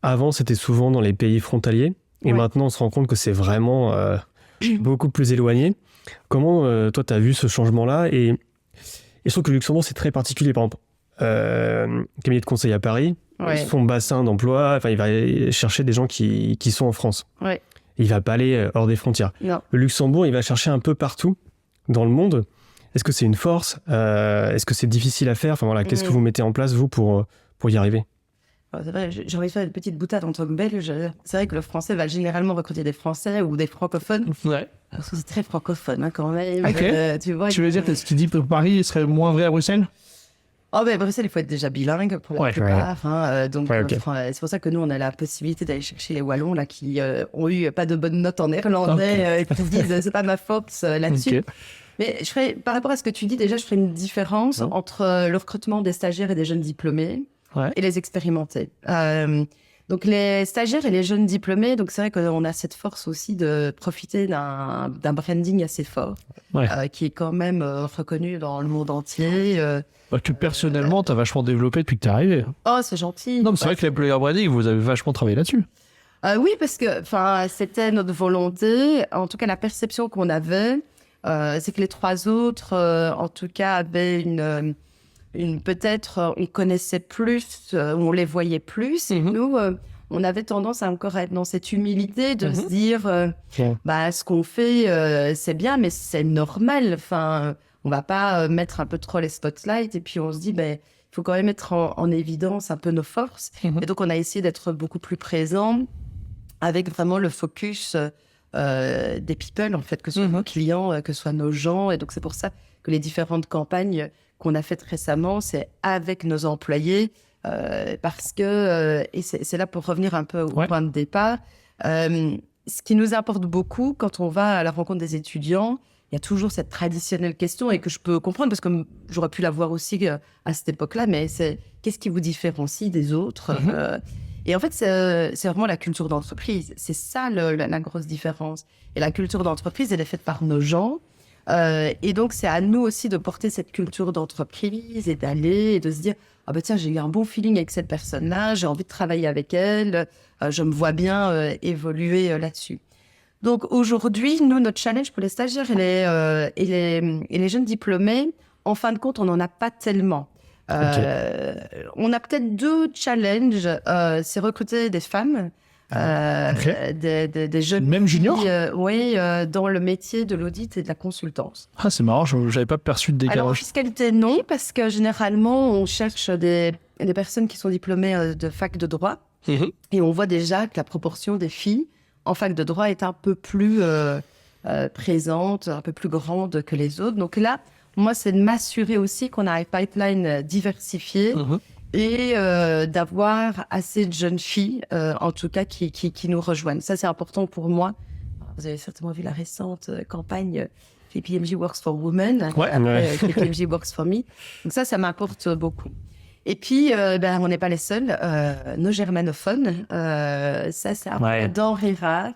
Avant, c'était souvent dans les pays frontaliers. Et maintenant, on se rend compte que c'est vraiment beaucoup plus éloigné. Comment, toi, tu as vu ce changement-là et je trouve que le Luxembourg, c'est très particulier. Par exemple, cabinet de conseil à Paris, son bassin d'emploi, il va chercher des gens qui sont en France. Il ne va pas aller hors des frontières. Non. Le Luxembourg, il va chercher un peu partout dans le monde. Est-ce que c'est une force ? Est-ce que c'est difficile à faire ? Enfin, voilà, qu'est-ce que vous mettez en place, vous, pour y arriver ? C'est vrai, j'ai envie de faire une petite boutade en tant que Belge. C'est vrai que le français va généralement recruter des Français ou des francophones. Ouais. Parce que c'est très francophone, quand même. Ok. Tu vois, tu veux dire que ce que tu dis pour Paris serait moins vrai à Bruxelles ? Oh, ben, Bruxelles, il faut être déjà bilingue pour la plupart. Donc, c'est pour ça que nous, on a la possibilité d'aller chercher les Wallons, là, qui ont eu pas de bonnes notes en néerlandais, et qui se disent, c'est pas ma force là-dessus. Mais par rapport à ce que tu dis, déjà, je ferais une différence entre le recrutement des stagiaires et des jeunes diplômés et les expérimentés. Donc, les stagiaires et les jeunes diplômés, donc c'est vrai qu'on a cette force aussi de profiter d'un branding assez fort, qui est quand même reconnu dans le monde entier. Que personnellement, tu as vachement développé depuis que tu es arrivé. Oh, c'est gentil. Non, mais c'est vrai que l'employer branding, vous avez vachement travaillé là-dessus. Oui, parce que c'était notre volonté. En tout cas, la perception qu'on avait, c'est que les trois autres, en tout cas, avaient peut-être, on connaissait plus, on les voyait plus. Et nous, on avait tendance à encore être dans cette humilité de se dire, ce qu'on fait, c'est bien, mais c'est normal. Enfin, on va pas mettre un peu trop les spotlights. Et puis, on se dit, il faut quand même mettre en évidence un peu nos forces. Et donc, on a essayé d'être beaucoup plus présents avec vraiment le focus des people, en fait, que ce soit nos clients, que ce soit nos gens. Et donc, c'est pour ça que les différentes campagnes qu'on a faites récemment, c'est avec nos employés, parce que, et c'est là pour revenir un peu au point de départ, ce qui nous importe beaucoup quand on va à la rencontre des étudiants, il y a toujours cette traditionnelle question et que je peux comprendre parce que j'aurais pu la voir aussi à cette époque-là, mais c'est qu'est-ce qui vous différencie des autres Et en fait, c'est vraiment la culture d'entreprise. C'est ça la grosse différence. Et la culture d'entreprise, elle est faite par nos gens. Et donc, c'est à nous aussi de porter cette culture d'entreprise et d'aller et de se dire « Ah ben tiens, j'ai eu un bon feeling avec cette personne-là, j'ai envie de travailler avec elle, je me vois bien évoluer là-dessus. » Donc, aujourd'hui, nous, notre challenge pour les stagiaires et les jeunes diplômés, en fin de compte, on n'en a pas tellement. On a peut-être deux challenges. C'est recruter des femmes, des jeunes même juniors dans le métier de l'audit et de la consultance. Ah, c'est marrant, je n'avais pas perçu de décalage. Alors, en fiscalité, non, parce que généralement, on cherche des personnes qui sont diplômées de fac de droit. Et on voit déjà que la proportion des filles en fac de droit est un peu plus présente, un peu plus grande que les autres. Donc là, moi, c'est de m'assurer aussi qu'on a un pipeline diversifié et d'avoir assez de jeunes filles, en tout cas, qui nous rejoignent. Ça, c'est important pour moi. Vous avez certainement vu la récente campagne KPMG Works for Women, KPMG Works for Me. Donc ça m'importe beaucoup. Et puis, on n'est pas les seuls. Nos germanophones, ça, c'est un peu denrée rare.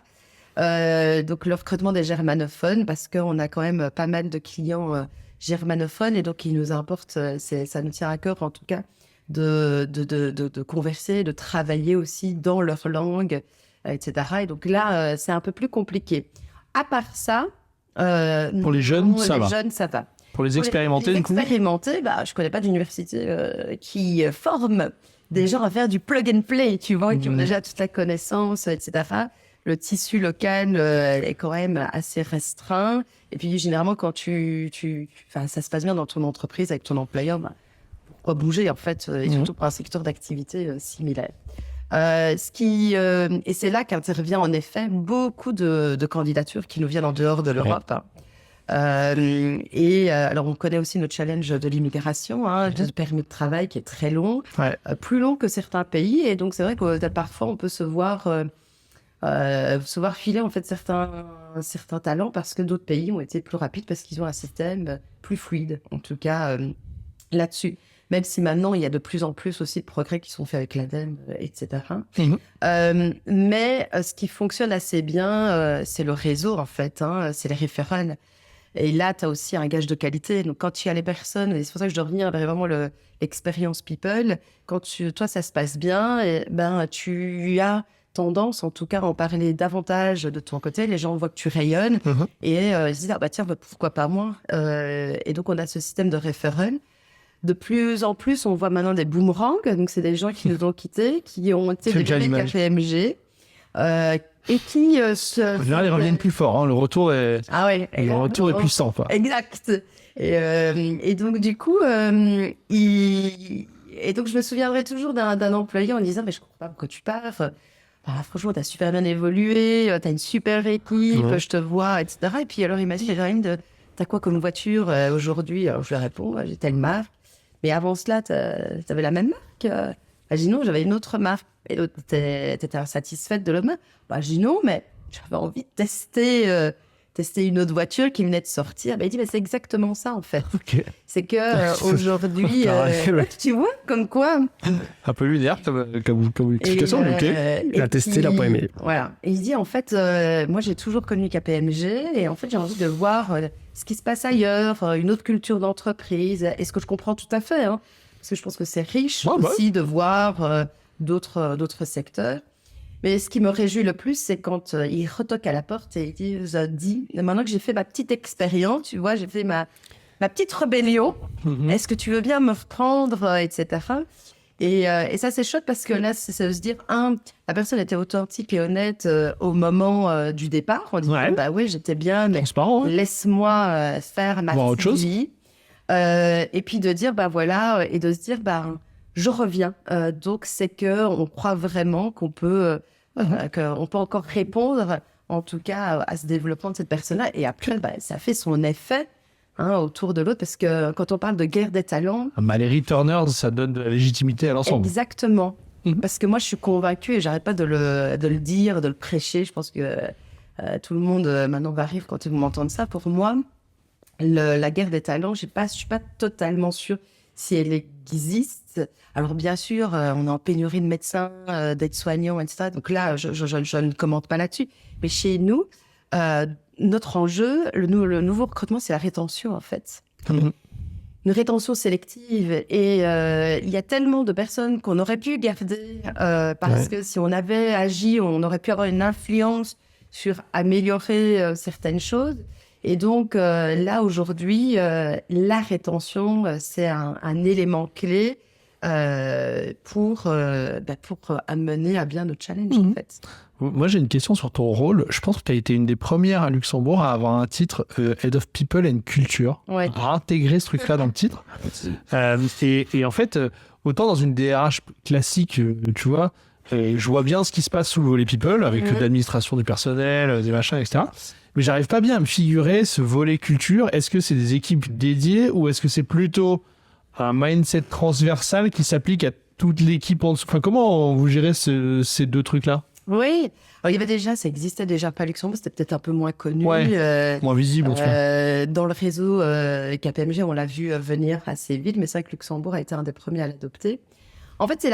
Donc, le recrutement des germanophones, parce qu'on a quand même pas mal de clients germanophones, et donc, il nous importe, ça nous tient à cœur, en tout cas, de converser, de travailler aussi dans leur langue, etc. Et donc là, c'est un peu plus compliqué. À part ça, Pour les jeunes, ça va. Les jeunes, ça va. Pour les expérimentés, les du coup. expérimentés, je connais pas d'université qui forme des gens à faire du plug and play, tu vois, qui ont déjà toute la connaissance, etc. Le tissu local est quand même assez restreint. Et puis, généralement, quand ça se passe bien dans ton entreprise avec ton employeur, pourquoi bouger, en fait, et surtout pour un secteur d'activité similaire. Et c'est là qu'intervient, en effet, beaucoup de candidatures qui nous viennent en dehors de l'Europe. Alors, on connaît aussi notre challenge de l'immigration, le permis de travail qui est très long, plus long que certains pays. Et donc, c'est vrai que parfois, on peut se voir filer en fait certains talents parce que d'autres pays ont été plus rapides parce qu'ils ont un système plus fluide, en tout cas là-dessus. Même si maintenant, il y a de plus en plus aussi de progrès qui sont faits avec l'ADEME, etc. Mais ce qui fonctionne assez bien, c'est le réseau, en fait. C'est les référents. Et là, tu as aussi un gage de qualité. Donc, quand tu as les personnes, et c'est pour ça que je dois revenir vers vraiment l'expérience people, quand toi, ça se passe bien, tu as tendance, en tout cas, à en parler davantage de ton côté. Les gens voient que tu rayonnes et ils se disent, tiens, pourquoi pas moi et donc, on a ce système de référents. De plus en plus, on voit maintenant des boomerangs. Donc, c'est des gens qui nous ont quittés, qui ont été délégués KPMG et qui En général, ils reviennent plus fort. Le retour est, le retour est puissant. Quoi. Exact. Et donc, du coup, et donc, je me souviendrai toujours d'un employé en disant, mais je comprends pas pourquoi tu pars. Franchement, tu as super bien évolué, tu as une super équipe, je te vois, etc. Et puis, alors, il m'a dit, t'as quoi comme voiture aujourd'hui? Alors, je lui réponds, j'ai telle marque. Mais avant cela, t'avais la même marque? Je dis non, j'avais une autre marque. Et l'autre, t'étais insatisfaite de l'autre marque? Je dis non, mais j'avais envie de tester une autre voiture qui venait de sortir. Il dit, c'est exactement ça, en fait. C'est que aujourd'hui, tu vois, comme quoi. Un peu lunaire comme explication. Il a testé, il n'a pas aimé. Voilà. Et il dit, en fait, moi, j'ai toujours connu KPMG et en fait, j'ai envie de voir ce qui se passe ailleurs, une autre culture d'entreprise. Et ce que je comprends tout à fait, parce que je pense que c'est riche aussi de voir d'autres secteurs. Mais ce qui me réjouit le plus, c'est quand il retoque à la porte et il dit, maintenant que j'ai fait ma petite expérience, tu vois, j'ai fait ma petite rébellion, est-ce que tu veux bien me reprendre, etc. Et ça, c'est chouette parce que là, ça veut se dire, la personne était authentique et honnête au moment du départ. On dit, oui, j'étais bien, mais laisse-moi faire ma petite vie. Et puis de dire, et de se dire, je reviens. Donc, c'est qu'on croit vraiment qu'on peut encore répondre, en tout cas, à ce développement de cette personne-là. Et après, ça fait son effet autour de l'autre, parce que quand on parle de guerre des talents... les returners, ça donne de la légitimité à l'ensemble. Exactement. Parce que moi, je suis convaincue, et j'arrête pas de le dire, de le prêcher. Je pense que tout le monde maintenant va rire quand ils vont m'entendre ça. Pour moi, la guerre des talents, je suis pas totalement sûre si elle existe. Alors bien sûr, on est en pénurie de médecins, d'aides-soignants, etc. Donc là, je ne commente pas là-dessus. Mais chez nous, notre enjeu, le nouveau recrutement, c'est la rétention, en fait. Une rétention sélective. Et il y a tellement de personnes qu'on aurait pu garder parce que si on avait agi, on aurait pu avoir une influence sur améliorer certaines choses. Et donc, là, aujourd'hui, la rétention, c'est un élément clé pour amener à bien notre challenge, en fait. Moi, j'ai une question sur ton rôle. Je pense que tu as été une des premières à Luxembourg à avoir un titre Head of People and Culture, à intégrer ce truc-là dans le titre. Et en fait, autant dans une DRH classique, tu vois, je vois bien ce qui se passe sous le volet People, avec l'administration du personnel, des machins, etc. Mais j'arrive pas bien à me figurer ce volet culture. Est-ce que c'est des équipes dédiées ou est-ce que c'est plutôt un mindset transversal qui s'applique à toute l'équipe en dessous? Enfin, comment vous gérez ces deux trucs-là? Oui, alors ça existait déjà pas à Luxembourg, c'était peut-être un peu moins connu. Moins visible. Dans le réseau KPMG, on l'a vu venir assez vite, mais c'est vrai que Luxembourg a été un des premiers à l'adopter. En fait,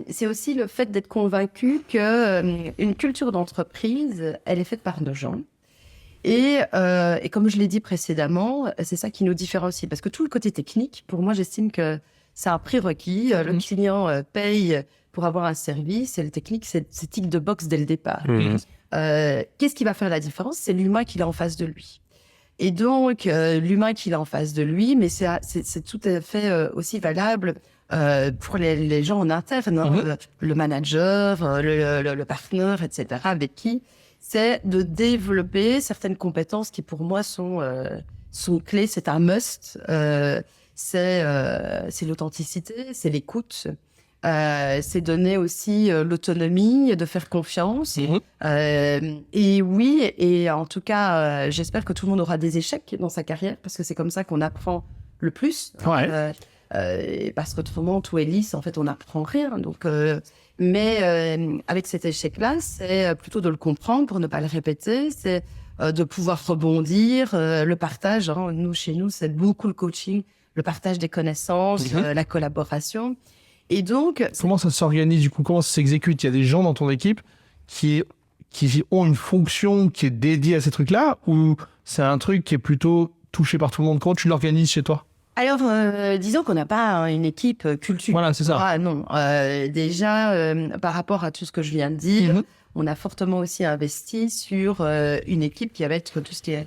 c'est aussi le fait d'être convaincu qu'une culture d'entreprise, elle est faite par nos gens. Et comme je l'ai dit précédemment, c'est ça qui nous différencie. Parce que tout le côté technique, pour moi, j'estime que c'est un prérequis. Le client paye pour avoir un service et le technique, c'est tick de box dès le départ. qu'est-ce qui va faire la différence? C'est l'humain qu'il a en face de lui. Et donc, l'humain qu'il a en face de lui, mais c'est tout à fait aussi valable pour les gens en interne, hein, le manager, le partenaire, etc., avec qui, c'est de développer certaines compétences qui, pour moi, sont clés. C'est un must. C'est l'authenticité, c'est l'écoute. C'est donner aussi l'autonomie, de faire confiance. Et oui, et en tout cas, j'espère que tout le monde aura des échecs dans sa carrière, parce que c'est comme ça qu'on apprend le plus. Ouais. Parce qu'autrement, tout est lisse, en fait, on n'apprend rien. Donc, mais avec cet échec-là, c'est plutôt de le comprendre pour ne pas le répéter. C'est de pouvoir rebondir, le partage. Hein, chez nous, c'est beaucoup le coaching, le partage des connaissances, la collaboration. Et donc, comment ça s'organise du coup? Comment ça s'exécute? Il y a des gens dans ton équipe qui ont une fonction qui est dédiée à ces trucs-là, ou c'est un truc qui est plutôt touché par tout le monde? Comment tu l'organises chez toi? Alors, disons qu'on n'a pas une équipe culture. Voilà, c'est ça. Ah, non. Déjà, par rapport à tout ce que je viens de dire, on a fortement aussi investi sur une équipe qui va être tout ce qui est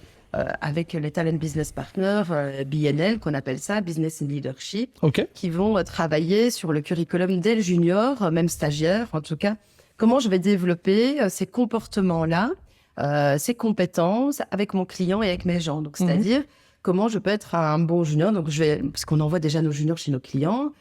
avec les Talent Business Partners, BNL, qu'on appelle ça, Business and Leadership, qui vont travailler sur le curriculum dès le junior, même stagiaire, en tout cas. Comment je vais développer ces comportements-là, ces compétences avec mon client et avec mes gens. Donc, c'est-à-dire, comment je peux être un bon junior. Donc, parce qu'on envoie déjà nos juniors chez nos clients.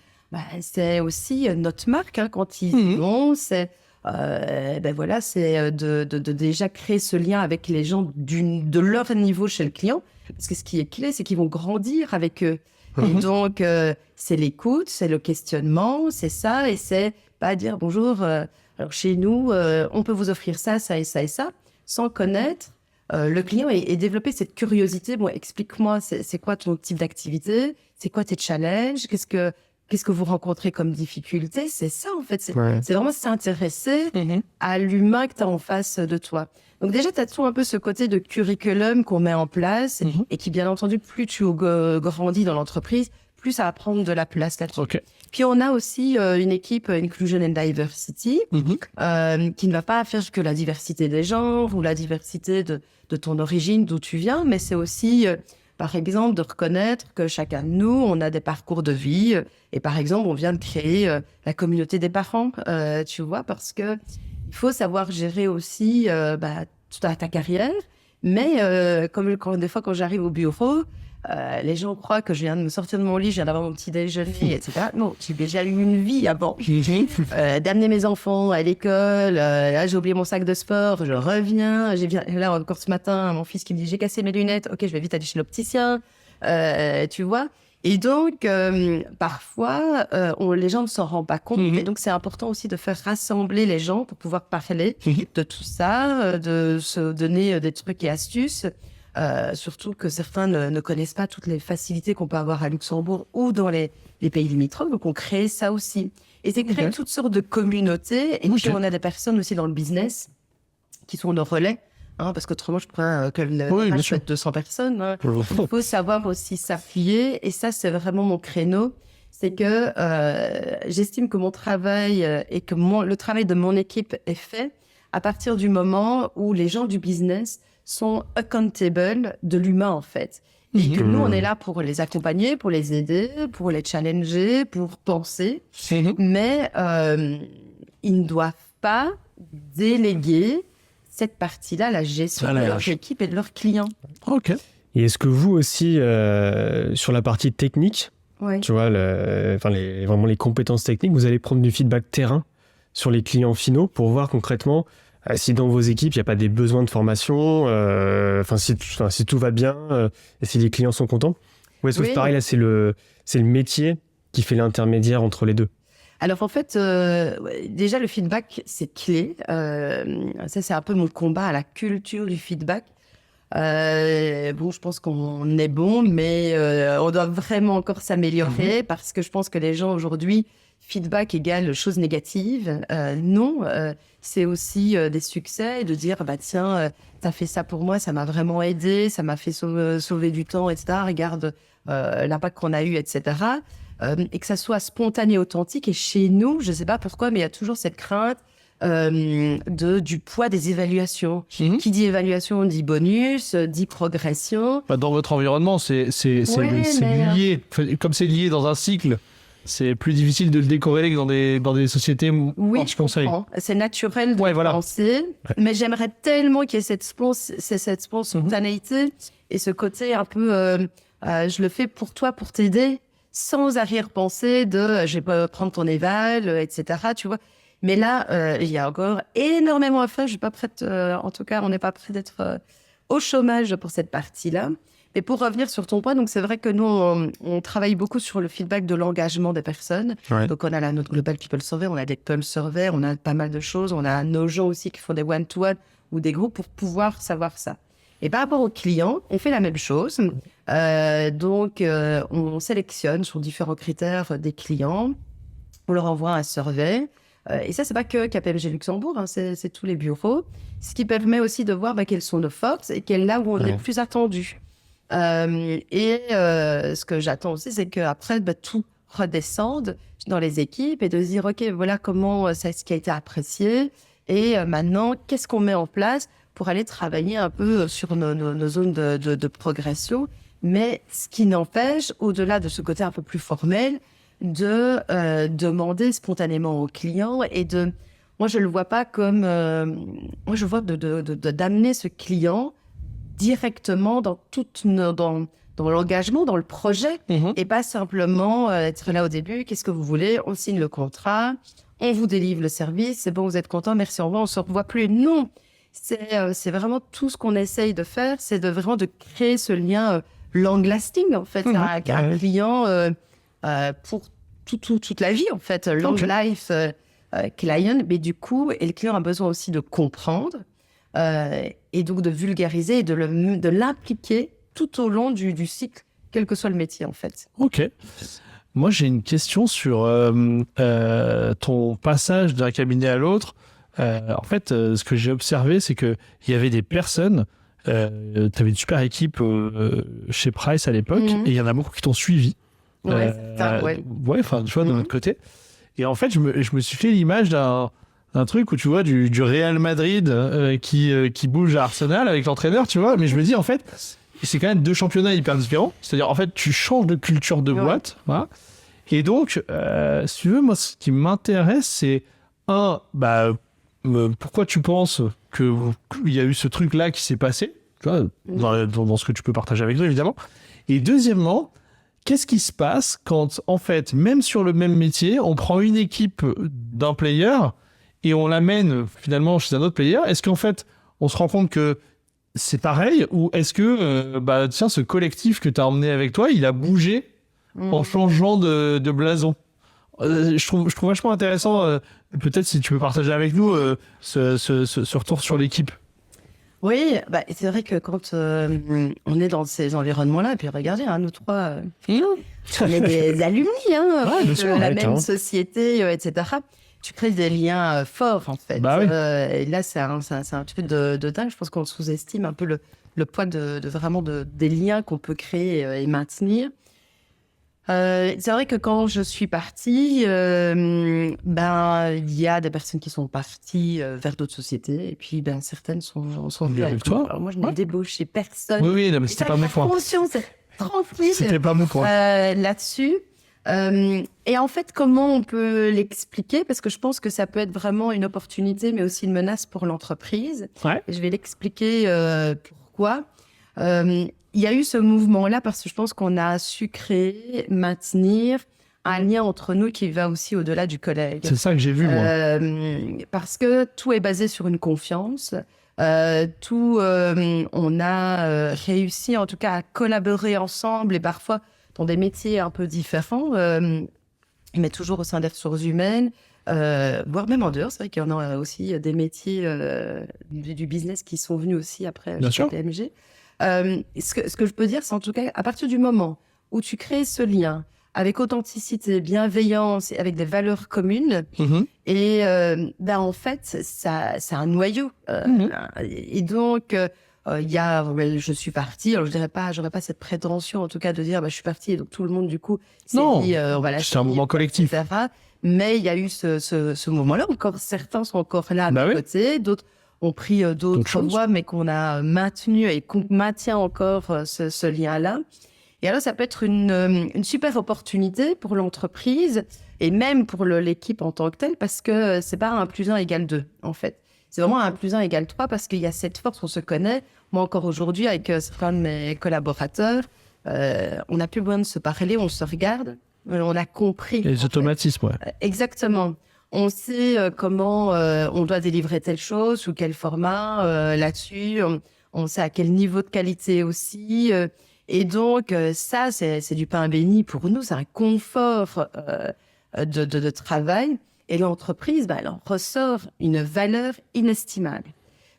C'est aussi notre marque, hein, quand ils vont, c'est c'est de déjà créer ce lien avec les gens de leur niveau chez le client. Parce que ce qui est clé, c'est qu'ils vont grandir avec eux. Et donc, c'est l'écoute, c'est le questionnement, c'est ça. Et c'est pas dire bonjour, alors chez nous, on peut vous offrir ça, ça et ça et ça, sans connaître le client et développer cette curiosité. Bon, explique-moi, c'est quoi ton type d'activité? C'est quoi tes challenges? Qu'est-ce que vous rencontrez comme difficulté? C'est ça, en fait. C'est vraiment s'intéresser à l'humain que tu as en face de toi. Donc déjà, tu as tout un peu ce côté de curriculum qu'on met en place et qui, bien entendu, plus tu grandis dans l'entreprise, plus ça va prendre de la place là-dessus. Puis on a aussi une équipe Inclusion and Diversity qui ne va pas faire que la diversité des genres ou la diversité de ton origine, d'où tu viens, mais c'est aussi... par exemple, de reconnaître que chacun de nous, on a des parcours de vie. Et par exemple, on vient de créer la communauté des parents, tu vois, parce que il faut savoir gérer aussi toute ta carrière. Mais comme des fois, quand j'arrive au bureau, les gens croient que je viens de me sortir de mon lit, je viens d'avoir mon petit déjeuner, etc. Non, j'ai déjà eu une vie avant. D'amener mes enfants à l'école, là, j'ai oublié mon sac de sport, je reviens. Là, encore ce matin, mon fils qui me dit « j'ai cassé mes lunettes, ok, je vais vite aller chez l'opticien ». Tu vois. Et donc, parfois, les gens ne s'en rendent pas compte. Et donc, c'est important aussi de faire rassembler les gens pour pouvoir parler de tout ça, de se donner des trucs et astuces. Surtout que certains ne connaissent pas toutes les facilités qu'on peut avoir à Luxembourg ou dans les pays limitrophes. Donc, on crée ça aussi. Et c'est créer toutes sortes de communautés. Et puis, on a des personnes aussi dans le business qui sont nos relais. Hein, parce qu'autrement, je pourrais que le match être 200 personnes. Hein. Il faut savoir aussi s'appuyer. Et ça, c'est vraiment mon créneau. C'est que j'estime que mon travail et que le travail de mon équipe est fait à partir du moment où les gens du business sont accountable de l'humain, en fait. Et que nous, on est là pour les accompagner, pour les aider, pour les challenger, pour penser. Mais ils ne doivent pas déléguer cette partie-là, la gestion de leur équipe et de leurs clients. Et est-ce que vous aussi, sur la partie technique, tu vois, vraiment les compétences techniques, vous allez prendre du feedback terrain sur les clients finaux pour voir concrètement si dans vos équipes, il n'y a pas des besoins de formation, si tout va bien, et si les clients sont contents? Ou est-ce que c'est pareil, là, c'est le métier qui fait l'intermédiaire entre les deux? Alors, en fait, déjà, le feedback, c'est clé. Ça, c'est un peu mon combat à la culture du feedback. Je pense qu'on est bon, mais on doit vraiment encore s'améliorer parce que je pense que les gens aujourd'hui, feedback égale chose négative. Non, c'est aussi des succès, de dire tiens, t'as fait ça pour moi, ça m'a vraiment aidé, ça m'a fait sauver du temps, etc. Regarde l'impact qu'on a eu, etc. Et que ça soit spontané, authentique. Et chez nous, je sais pas pourquoi, mais il y a toujours cette crainte du poids des évaluations. Qui dit évaluation dit bonus, dit progression. Bah, dans votre environnement, c'est lié. Comme c'est lié dans un cycle, c'est plus difficile de le décorréler que dans des sociétés je comprends. C'est naturel de penser, mais j'aimerais tellement qu'il y ait cette spontanéité et ce côté un peu je le fais pour toi, pour t'aider, sans arrière-pensée de je vais pas prendre ton éval, etc. Tu vois. Mais là, il y a encore énormément à faire. Je suis pas prête, en tout cas, on n'est pas prêt d'être au chômage pour cette partie-là. Mais pour revenir sur ton point, donc c'est vrai que nous, on travaille beaucoup sur le feedback de l'engagement des personnes. Ouais. Donc, on a notre Global People Survey, on a des Pulse Survey, on a pas mal de choses. On a nos gens aussi qui font des one-to-one ou des groupes pour pouvoir savoir ça. Et par rapport aux clients, on fait la même chose. Donc, on sélectionne sur différents critères des clients. On leur envoie un survey. Et ça, c'est pas que KPMG Luxembourg, hein, c'est tous les bureaux. Ce qui permet aussi de voir quelles sont nos forces et quelles là où on est le plus attendu. Ce que j'attends aussi, c'est qu'après, tout redescende dans les équipes et de se dire, OK, voilà comment c'est ce qui a été apprécié. Et maintenant, qu'est-ce qu'on met en place pour aller travailler un peu sur nos zones de progression. Mais ce qui n'empêche, au-delà de ce côté un peu plus formel, de demander spontanément aux clients et de... Moi, je le vois pas comme... moi, je vois d'amener ce client directement dans l'engagement, dans le projet, et pas simplement être là au début. Qu'est-ce que vous voulez? On signe le contrat, on vous délivre le service, c'est bon, vous êtes content, merci, au revoir, on se revoit plus. Non, c'est vraiment tout ce qu'on essaye de faire, c'est vraiment de créer ce lien long-lasting, en fait, avec un client pour toute la vie, en fait, long life client. Mais du coup, et le client a besoin aussi de comprendre, et donc de vulgariser et de l'impliquer tout au long du cycle, quel que soit le métier, en fait. Ok. Moi, j'ai une question sur ton passage d'un cabinet à l'autre. En fait, ce que j'ai observé, c'est qu'il y avait des personnes, tu avais une super équipe chez Price à l'époque, et il y en a beaucoup qui t'ont suivi. Ouais, enfin, tu vois, de notre côté. Et en fait, je me suis fait l'image d'un truc où tu vois du Real Madrid qui bouge à Arsenal avec l'entraîneur, tu vois. Mais je me dis, en fait, c'est quand même deux championnats hyper différents. C'est-à-dire, en fait, tu changes de culture de boîte. Voilà. Et donc, si tu veux, moi, ce qui m'intéresse, c'est pourquoi tu penses qu'il y a eu ce truc-là qui s'est passé, tu vois, dans ce que tu peux partager avec nous, évidemment. Et deuxièmement, qu'est-ce qui se passe quand, en fait, même sur le même métier, on prend une équipe d'un player et on l'amène finalement chez un autre player? Est-ce qu'en fait, on se rend compte que c'est pareil, ou est-ce que ce collectif que tu as emmené avec toi, il a bougé en changeant de blason? Je trouve vachement intéressant, peut-être si tu peux partager avec nous ce retour sur l'équipe. Oui, c'est vrai que quand on est dans ces environnements-là, puis regardez, nous trois, on est des alumni de la même société, etc. Tu crées des liens forts, en fait. Bah oui. Et là, c'est un truc de dingue. Je pense qu'on sous-estime un peu le poids des liens qu'on peut créer et maintenir. C'est vrai que quand je suis partie, il y a des personnes qui sont parties vers d'autres sociétés, et puis certaines sont venues avec toi. Alors, moi, je n'ai débauché personne. Oui, mais c'était pas mon point. Conscience, tranquille. C'était pas mon point. Là-dessus. Et en fait, comment on peut l'expliquer? Parce que je pense que ça peut être vraiment une opportunité, mais aussi une menace pour l'entreprise. Ouais. Et je vais l'expliquer pourquoi. Il y a eu ce mouvement-là parce que je pense qu'on a su créer, maintenir un lien entre nous qui va aussi au-delà du collègue. C'est ça que j'ai vu, moi. Parce que tout est basé sur une confiance. On a réussi, en tout cas, à collaborer ensemble, et parfois dans des métiers un peu différents, mais toujours au sein des ressources humaines, voire même en dehors. C'est vrai qu'il y en a aussi des métiers du business qui sont venus aussi après chez KPMG. Ce que je peux dire, c'est en tout cas, à partir du moment où tu crées ce lien avec authenticité, bienveillance, et avec des valeurs communes, et en fait, c'est un noyau. Et donc, je suis partie. Alors, j'aurais pas cette prétention, en tout cas, de dire, je suis partie. Et donc, tout le monde, du coup, s'est Non, dit, on va la c'est un mouvement collectif. etc. Mais il y a eu ce moment-là. Encore, certains sont encore là à mes côtés. D'autres ont pris d'autres voies, mais qu'on a maintenu et qu'on maintient encore ce lien-là. Et alors, ça peut être une super opportunité pour l'entreprise et même pour l'équipe en tant que telle, parce que c'est pas 1 + 1 = 2, en fait. C'est vraiment 1 + 1 = 3 parce qu'il y a cette force, on se connaît. Moi, encore aujourd'hui, avec certains de mes collaborateurs, on n'a plus besoin de se parler, on se regarde, on a compris. Les automatismes, ouais. Exactement. On sait comment on doit délivrer telle chose, sous quel format, là-dessus. On sait à quel niveau de qualité aussi. Et donc, ça, c'est du pain béni pour nous. C'est un confort de travail. Et l'entreprise, elle en ressort une valeur inestimable.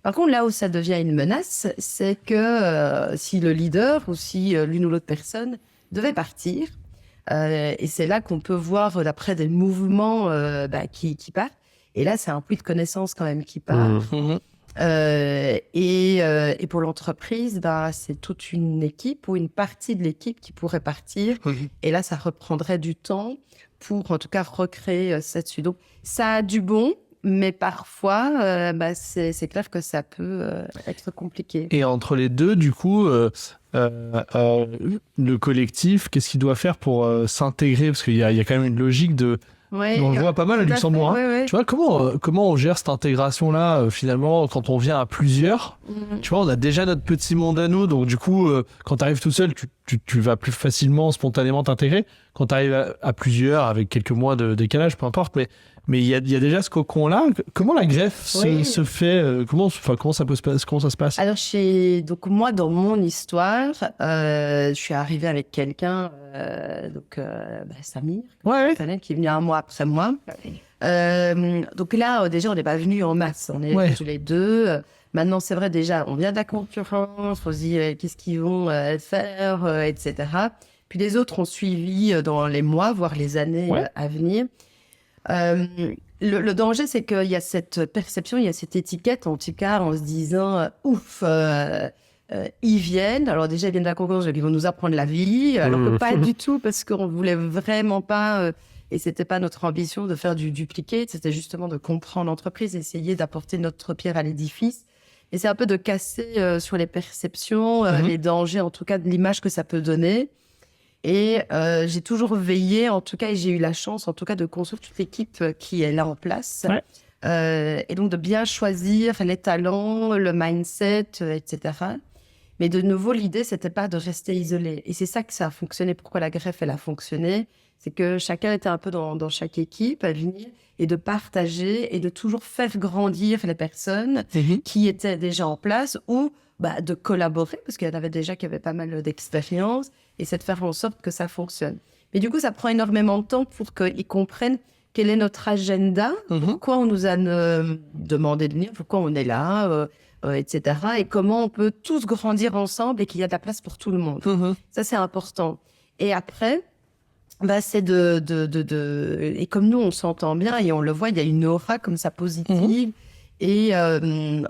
Par contre, là où ça devient une menace, c'est que si le leader ou si l'une ou l'autre personne devait partir, et c'est là qu'on peut voir d'après des mouvements qui partent. Et là, c'est un puits de connaissances quand même qui part. Et pour l'entreprise, c'est toute une équipe ou une partie de l'équipe qui pourrait partir. Et là, ça reprendrait du temps pour, en tout cas, recréer cette suite. Donc, ça a du bon, mais parfois, c'est clair que ça peut être compliqué. Et entre les deux, du coup, le collectif, qu'est-ce qu'il doit faire pour s'intégrer? Parce qu'il y a quand même une logique de... Ouais, on le voit pas mal à Luxembourg. Ouais. Tu vois, comment on gère cette intégration-là, finalement, quand on vient à plusieurs? Tu vois, on a déjà notre petit monde à nous, donc du coup, quand tu arrives tout seul, tu vas plus facilement, spontanément t'intégrer. Quand tu arrives à plusieurs, avec quelques mois de décalage, peu importe, mais il y a déjà ce cocon-là. Comment la greffe se fait? Comment ça se passe? Alors, donc moi, dans mon histoire, je suis arrivée avec quelqu'un, Samir, qui est venu 1 mois après moi. Donc là, déjà, on n'est pas venus en masse. On est tous les deux. Maintenant, c'est vrai, déjà, on vient de la concurrence. On se dit, qu'est-ce qu'ils vont faire, etc. Puis les autres ont suivi dans les mois, voire les années à venir. Le danger, c'est qu'il y a cette perception, il y a cette étiquette, en tout cas, en se disant ils viennent. Alors déjà, ils viennent de la concurrence, ils vont nous apprendre la vie. Alors que pas du tout, parce qu'on voulait vraiment pas, et c'était pas notre ambition de faire du duplicate, c'était justement de comprendre l'entreprise, essayer d'apporter notre pierre à l'édifice. Et c'est un peu de casser sur les perceptions, les dangers, en tout cas, de l'image que ça peut donner. Et j'ai toujours veillé, en tout cas, et j'ai eu la chance, en tout cas, de construire toute l'équipe qui est là en place. Et donc, de bien choisir les talents, le mindset, etc. Mais de nouveau, l'idée, c'était pas de rester isolé. Et c'est ça que ça a fonctionné. Pourquoi la greffe, elle a fonctionné? C'est que chacun était un peu dans chaque équipe à venir et de partager et de toujours faire grandir les personnes qui étaient déjà en place ou de collaborer, parce qu'il y en avait déjà qui avaient pas mal d'expérience, et c'est de faire en sorte que ça fonctionne. Mais du coup, ça prend énormément de temps pour qu'ils comprennent quel est notre agenda, pourquoi on nous a demandé de venir, pourquoi on est là, etc. Et comment on peut tous grandir ensemble et qu'il y a de la place pour tout le monde. Ça, c'est important. Et après, c'est et comme nous, on s'entend bien et on le voit, il y a une aura comme ça positive. Et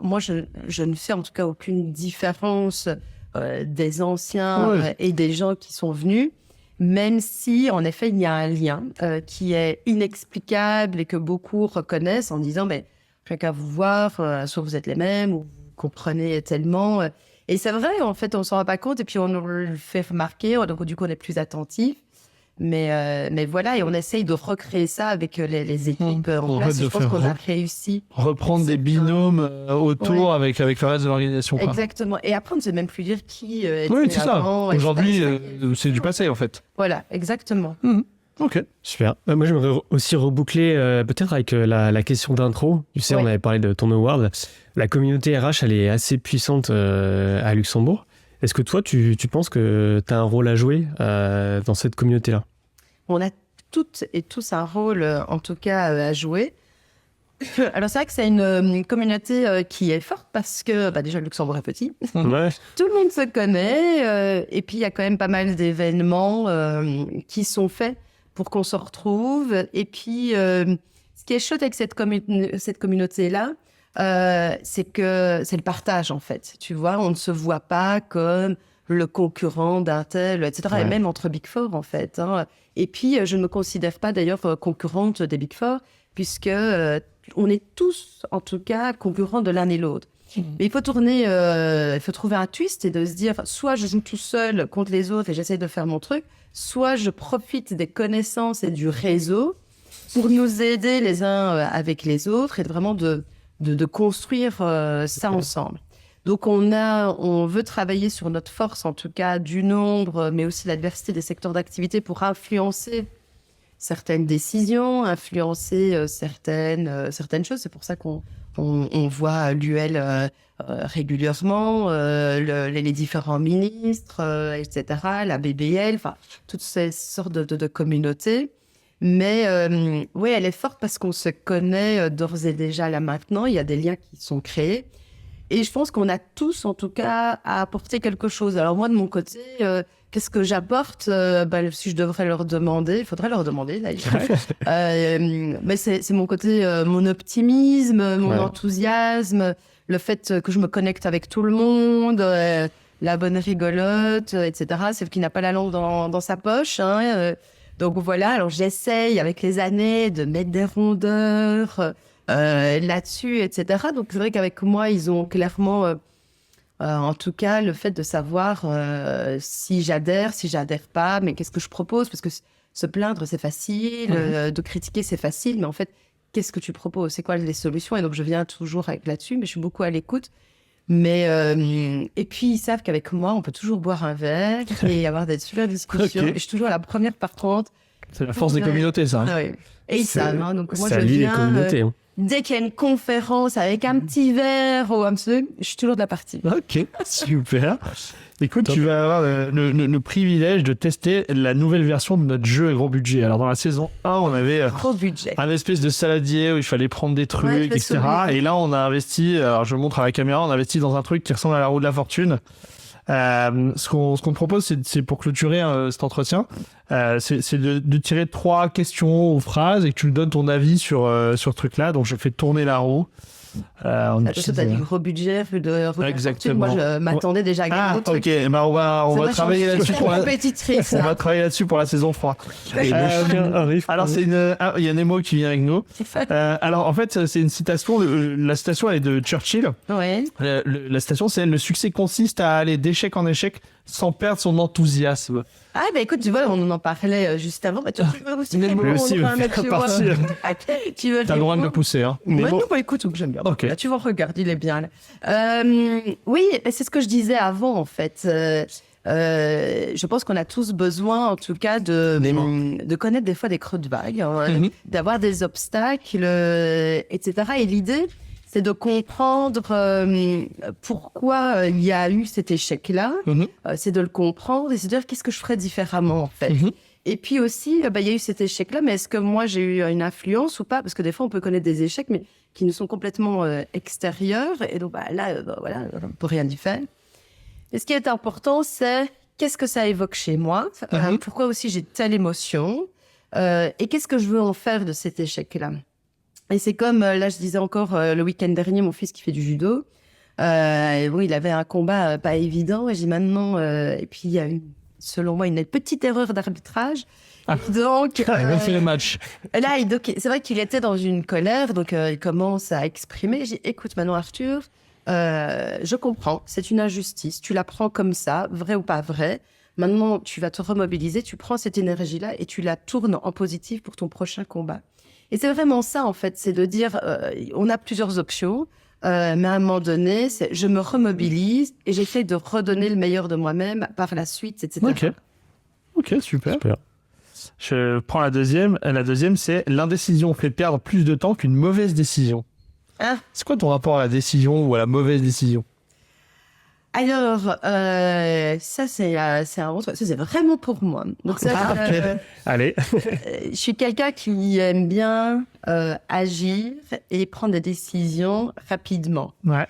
moi, je ne fais en tout cas aucune différence des anciens et des gens qui sont venus, même si, en effet, il y a un lien qui est inexplicable et que beaucoup reconnaissent en disant « rien qu'à vous voir, soit vous êtes les mêmes, ou vous comprenez tellement. » Et c'est vrai, en fait, on ne s'en rend pas compte et puis on nous le fait remarquer, donc du coup, on est plus attentif. Mais voilà, et on essaye de recréer ça avec les équipes en place. Je pense qu'on a réussi. Reprendre des binômes autour avec le reste de l'organisation. Exactement. Et après, on ne sait même plus dire qui était c'est avant, ça. Aujourd'hui, c'est du passé, en fait. Voilà, exactement. Ok. Super. Moi, j'aimerais aussi reboucler peut-être avec la question d'intro. Tu sais, on avait parlé de ton award. La communauté RH, elle est assez puissante à Luxembourg. Est-ce que toi, tu penses que tu as un rôle à jouer dans cette communauté-là? On a toutes et tous un rôle, en tout cas, à jouer. Alors, c'est vrai que c'est une communauté qui est forte parce que, déjà, le Luxembourg est petit. Tout le monde se connaît. Et puis, il y a quand même pas mal d'événements qui sont faits pour qu'on se retrouve. Et puis, ce qui est chouette avec cette communauté-là, c'est que c'est le partage, en fait. Tu vois, on ne se voit pas comme le concurrent d'un tel, etc. Ouais. Et même entre Big Four, en fait. Hein. Et puis, je ne me considère pas d'ailleurs concurrente des Big Four, puisque on est tous, en tout cas, concurrents de l'un et l'autre. Mais il faut trouver un twist et de se dire, soit je joue tout seul contre les autres et j'essaie de faire mon truc, soit je profite des connaissances et du réseau pour nous aider les uns avec les autres et vraiment de construire ça ensemble. Donc, on veut travailler sur notre force, en tout cas, du nombre, mais aussi la diversité des secteurs d'activité pour influencer certaines décisions, influencer certaines choses. C'est pour ça qu'on voit l'UL régulièrement, les différents ministres, etc., la BBL, enfin, toutes ces sortes de communautés. Mais oui, elle est forte parce qu'on se connaît d'ores et déjà là maintenant. Il y a des liens qui sont créés. Et je pense qu'on a tous, en tout cas, à apporter quelque chose. Alors moi, de mon côté, qu'est-ce que j'apporte si je devrais leur demander, il faudrait leur demander d'ailleurs. Mais c'est mon côté, mon optimisme, mon enthousiasme, le fait que je me connecte avec tout le monde, la bonne rigolote, etc. Celle qui n'a pas la langue dans sa poche. Hein, donc voilà, alors j'essaye avec les années de mettre des rondeurs là-dessus, etc. Donc c'est vrai qu'avec moi, ils ont clairement, en tout cas, le fait de savoir si j'adhère pas, mais qu'est-ce que je propose, parce que se plaindre, c'est facile, de critiquer, c'est facile, mais en fait, qu'est-ce que tu proposes, c'est quoi les solutions? Et donc je viens toujours là-dessus, mais je suis beaucoup à l'écoute. Mais et puis ils savent qu'avec moi, on peut toujours boire un verre et avoir des super discussions. Et je suis toujours la première partante. C'est la force des communautés, ça. Ah oui. Et ils savent. Hein, donc moi, ça je lie les viens. communautés. Dès qu'il y a une conférence avec un petit verre ou un petit, je suis toujours de la partie. Ok, super. Écoute, tu vas avoir le privilège de tester la nouvelle version de notre jeu à gros budget. Alors, dans la saison 1, on avait Gros budget. un espèce de saladier où il fallait prendre des trucs, Ouais, etc. Et là, on a investi, alors je montre à la caméra, on a investi dans un truc qui ressemble à la roue de la fortune. Ce qu'on te propose, c'est pour clôturer cet entretien, c'est de tirer 3 questions ou phrases et que tu nous donnes ton avis sur ce truc-là. Donc, je fais tourner la roue. T'as dit gros budget, Exactement. Moi, je m'attendais déjà à gagner. Ok, bah on va travailler là-dessus pour compétitrice. on va travailler là-dessus pour la saison 3. Alors, il y a Nemo qui vient avec nous. Alors, en fait, c'est une citation. La citation, elle est de Churchill. Ouais. La citation, c'est le succès consiste à aller d'échec en échec sans perdre son enthousiasme. Ah, bah écoute, tu vois, on en parlait juste avant. Bah, tu veux aussi. Partir. Tu veux T'as le droit de le pousser, hein. Ouais, non, bah écoute, j'aime bien. Ok. Là, tu vois, regarde, il est bien. Là. Oui, c'est ce que je disais avant, en fait. Je pense qu'on a tous besoin, en tout cas, de connaître des fois des creux de vague, hein, d'avoir des obstacles, etc. Et l'idée, c'est de comprendre pourquoi il y a eu cet échec-là. C'est de le comprendre et c'est de dire qu'est-ce que je ferais différemment, en fait. Et puis aussi, il y a eu cet échec-là, mais est-ce que moi, j'ai eu une influence ou pas? Parce que des fois, on peut connaître des échecs, mais qui nous sont complètement extérieurs. Et donc, là, voilà, on ne peut rien y faire. Et ce qui est important, c'est qu'est-ce que ça évoque chez moi? Pourquoi aussi j'ai telle émotion? Et qu'est-ce que je veux en faire de cet échec-là? Et c'est comme, là, je disais encore le week-end dernier, mon fils qui fait du judo. Il avait un combat pas évident. Et j'ai maintenant... et puis, il y a eu, selon moi, une petite erreur d'arbitrage. Donc, il a fait le match. Là, c'est vrai qu'il était dans une colère. Donc, il commence à exprimer. J'ai dit, écoute, maintenant, Arthur, je comprends. C'est une injustice. Tu la prends comme ça, vrai ou pas vrai. Maintenant, tu vas te remobiliser. Tu prends cette énergie-là et tu la tournes en positif pour ton prochain combat. Et c'est vraiment ça, en fait, c'est de dire, on a plusieurs options, mais à un moment donné, je me remobilise et j'essaie de redonner le meilleur de moi-même par la suite, etc. Ok, super. Je prends la deuxième. La deuxième, c'est l'indécision fait perdre plus de temps qu'une mauvaise décision. C'est quoi ton rapport à la décision ou à la mauvaise décision? Alors, ça, c'est un autre... Ça, c'est vraiment pour moi. Donc, ça, Allez. je suis quelqu'un qui aime bien agir et prendre des décisions rapidement. Ouais.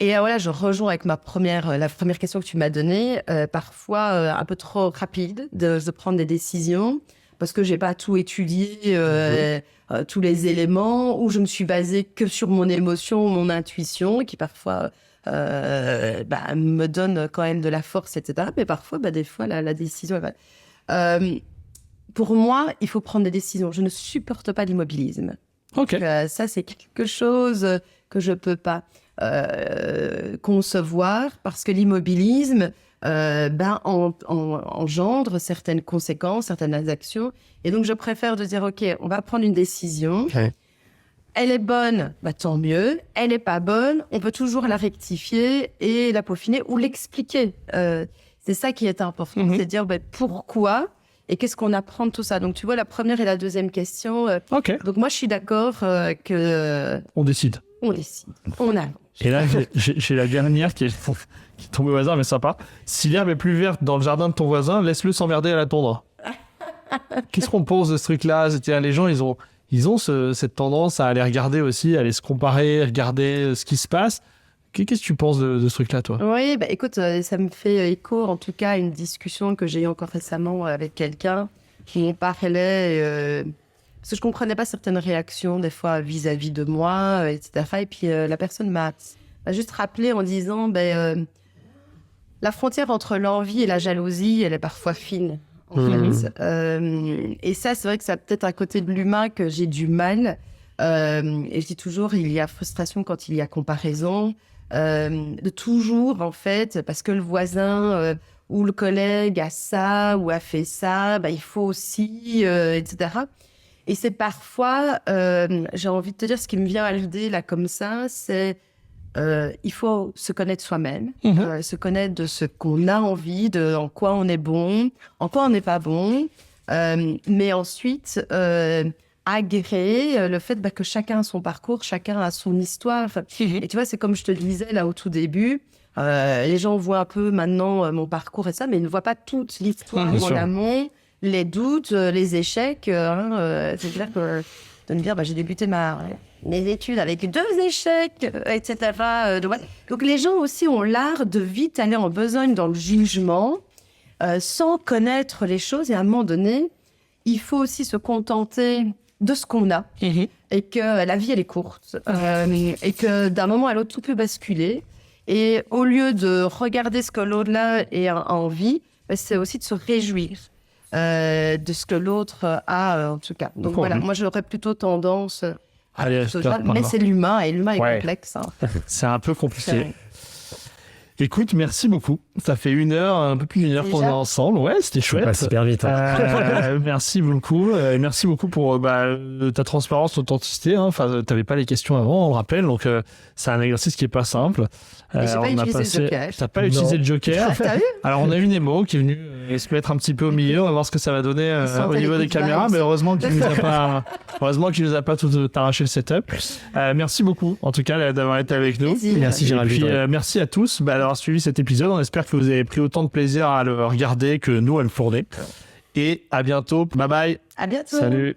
Et voilà, je rejoins avec la première question que tu m'as donnée. Parfois, un peu trop rapide de prendre des décisions. parce que j'ai pas tout étudié, tous les éléments, ou je me suis basée que sur mon émotion, mon intuition, qui parfois me donne quand même de la force, etc. Mais parfois, des fois, la décision... pour moi, il faut prendre des décisions. Je ne supporte pas l'immobilisme. Ok. Ça, c'est quelque chose que je peux pas concevoir, parce que l'immobilisme engendre certaines conséquences, certaines actions. Et donc, je préfère de dire, OK, on va prendre une décision. Okay. Elle est bonne, tant mieux. Elle n'est pas bonne, on peut toujours la rectifier et la peaufiner ou l'expliquer. C'est ça qui est important, c'est de dire pourquoi et qu'est-ce qu'on apprend de tout ça. Donc, tu vois, la première et la deuxième question. Ok. Donc, moi, je suis d'accord que... On décide. On décide. On avance. Et là, j'ai la dernière qui est tombée au hasard, mais sympa. Si l'herbe est plus verte dans le jardin de ton voisin, laisse-le s'emmerder à la tondre. Qu'est-ce qu'on pense de ce truc-là? C'est-à-dire, les gens, ils ont cette tendance à aller regarder aussi, à aller se comparer, regarder ce qui se passe. Qu'est-ce que tu penses de ce truc-là, toi? Oui, écoute, ça me fait écho, en tout cas, à une discussion que j'ai eue encore récemment avec quelqu'un qui parlait... parce que je comprenais pas certaines réactions, des fois, vis-à-vis de moi, etc. Et puis, la personne m'a juste rappelé en disant, la frontière entre l'envie et la jalousie, elle est parfois fine, en fait. Et ça, c'est vrai que ça a peut-être un côté de l'humain que j'ai du mal. Et je dis toujours, il y a frustration quand il y a comparaison. De toujours, en fait, parce que le voisin ou le collègue a ça ou a fait ça, il faut aussi, etc. Et c'est parfois, j'ai envie de te dire, ce qui me vient à l'idée là comme ça, c'est il faut se connaître soi-même, se connaître de ce qu'on a envie, de en quoi on est bon, en quoi on n'est pas bon, mais ensuite agréer le fait que chacun a son parcours, chacun a son histoire. Et tu vois, c'est comme je te disais là au tout début, les gens voient un peu maintenant mon parcours et ça, mais ils ne voient pas toute l'histoire en amont. Les doutes, les échecs, c'est clair que de me dire, j'ai débuté mes études avec 2 échecs, etc. Donc les gens aussi ont l'art de vite aller en besogne dans le jugement, sans connaître les choses. Et à un moment donné, il faut aussi se contenter de ce qu'on a, et que la vie, elle est courte, et que d'un moment à l'autre, tout peut basculer. Et au lieu de regarder ce que l'autre-là a envie, c'est aussi de se réjouir de ce que l'autre a, en tout cas. Donc voilà, moi j'aurais plutôt tendance mais c'est l'humain, et l'humain est complexe. C'est un peu compliqué. Écoute, merci beaucoup. Ça fait 1 heure, un peu plus d'1 heure qu'on est ensemble. Ouais, c'était chouette. Ça passe super vite. Merci beaucoup. Merci beaucoup pour ta transparence, ton authenticité. Enfin, t'avais pas les questions avant, on le rappelle. Donc, c'est un exercice qui est pas simple. J'ai pas utilisé le joker. T'as pas utilisé le joker. T'as vu? Alors, on a eu Nemo qui est venu se mettre un petit peu au milieu. On va voir ce que ça va donner au niveau des caméras. Mais heureusement qu'il nous a pas tout arraché le setup. Merci beaucoup, en tout cas, d'avoir été avec nous. Merci Gérald. Et puis, merci à tous d'avoir suivi cet épisode. On espère que vous avez pris autant de plaisir à le regarder que nous à le fourner. Et à bientôt. Bye bye. À bientôt. Salut.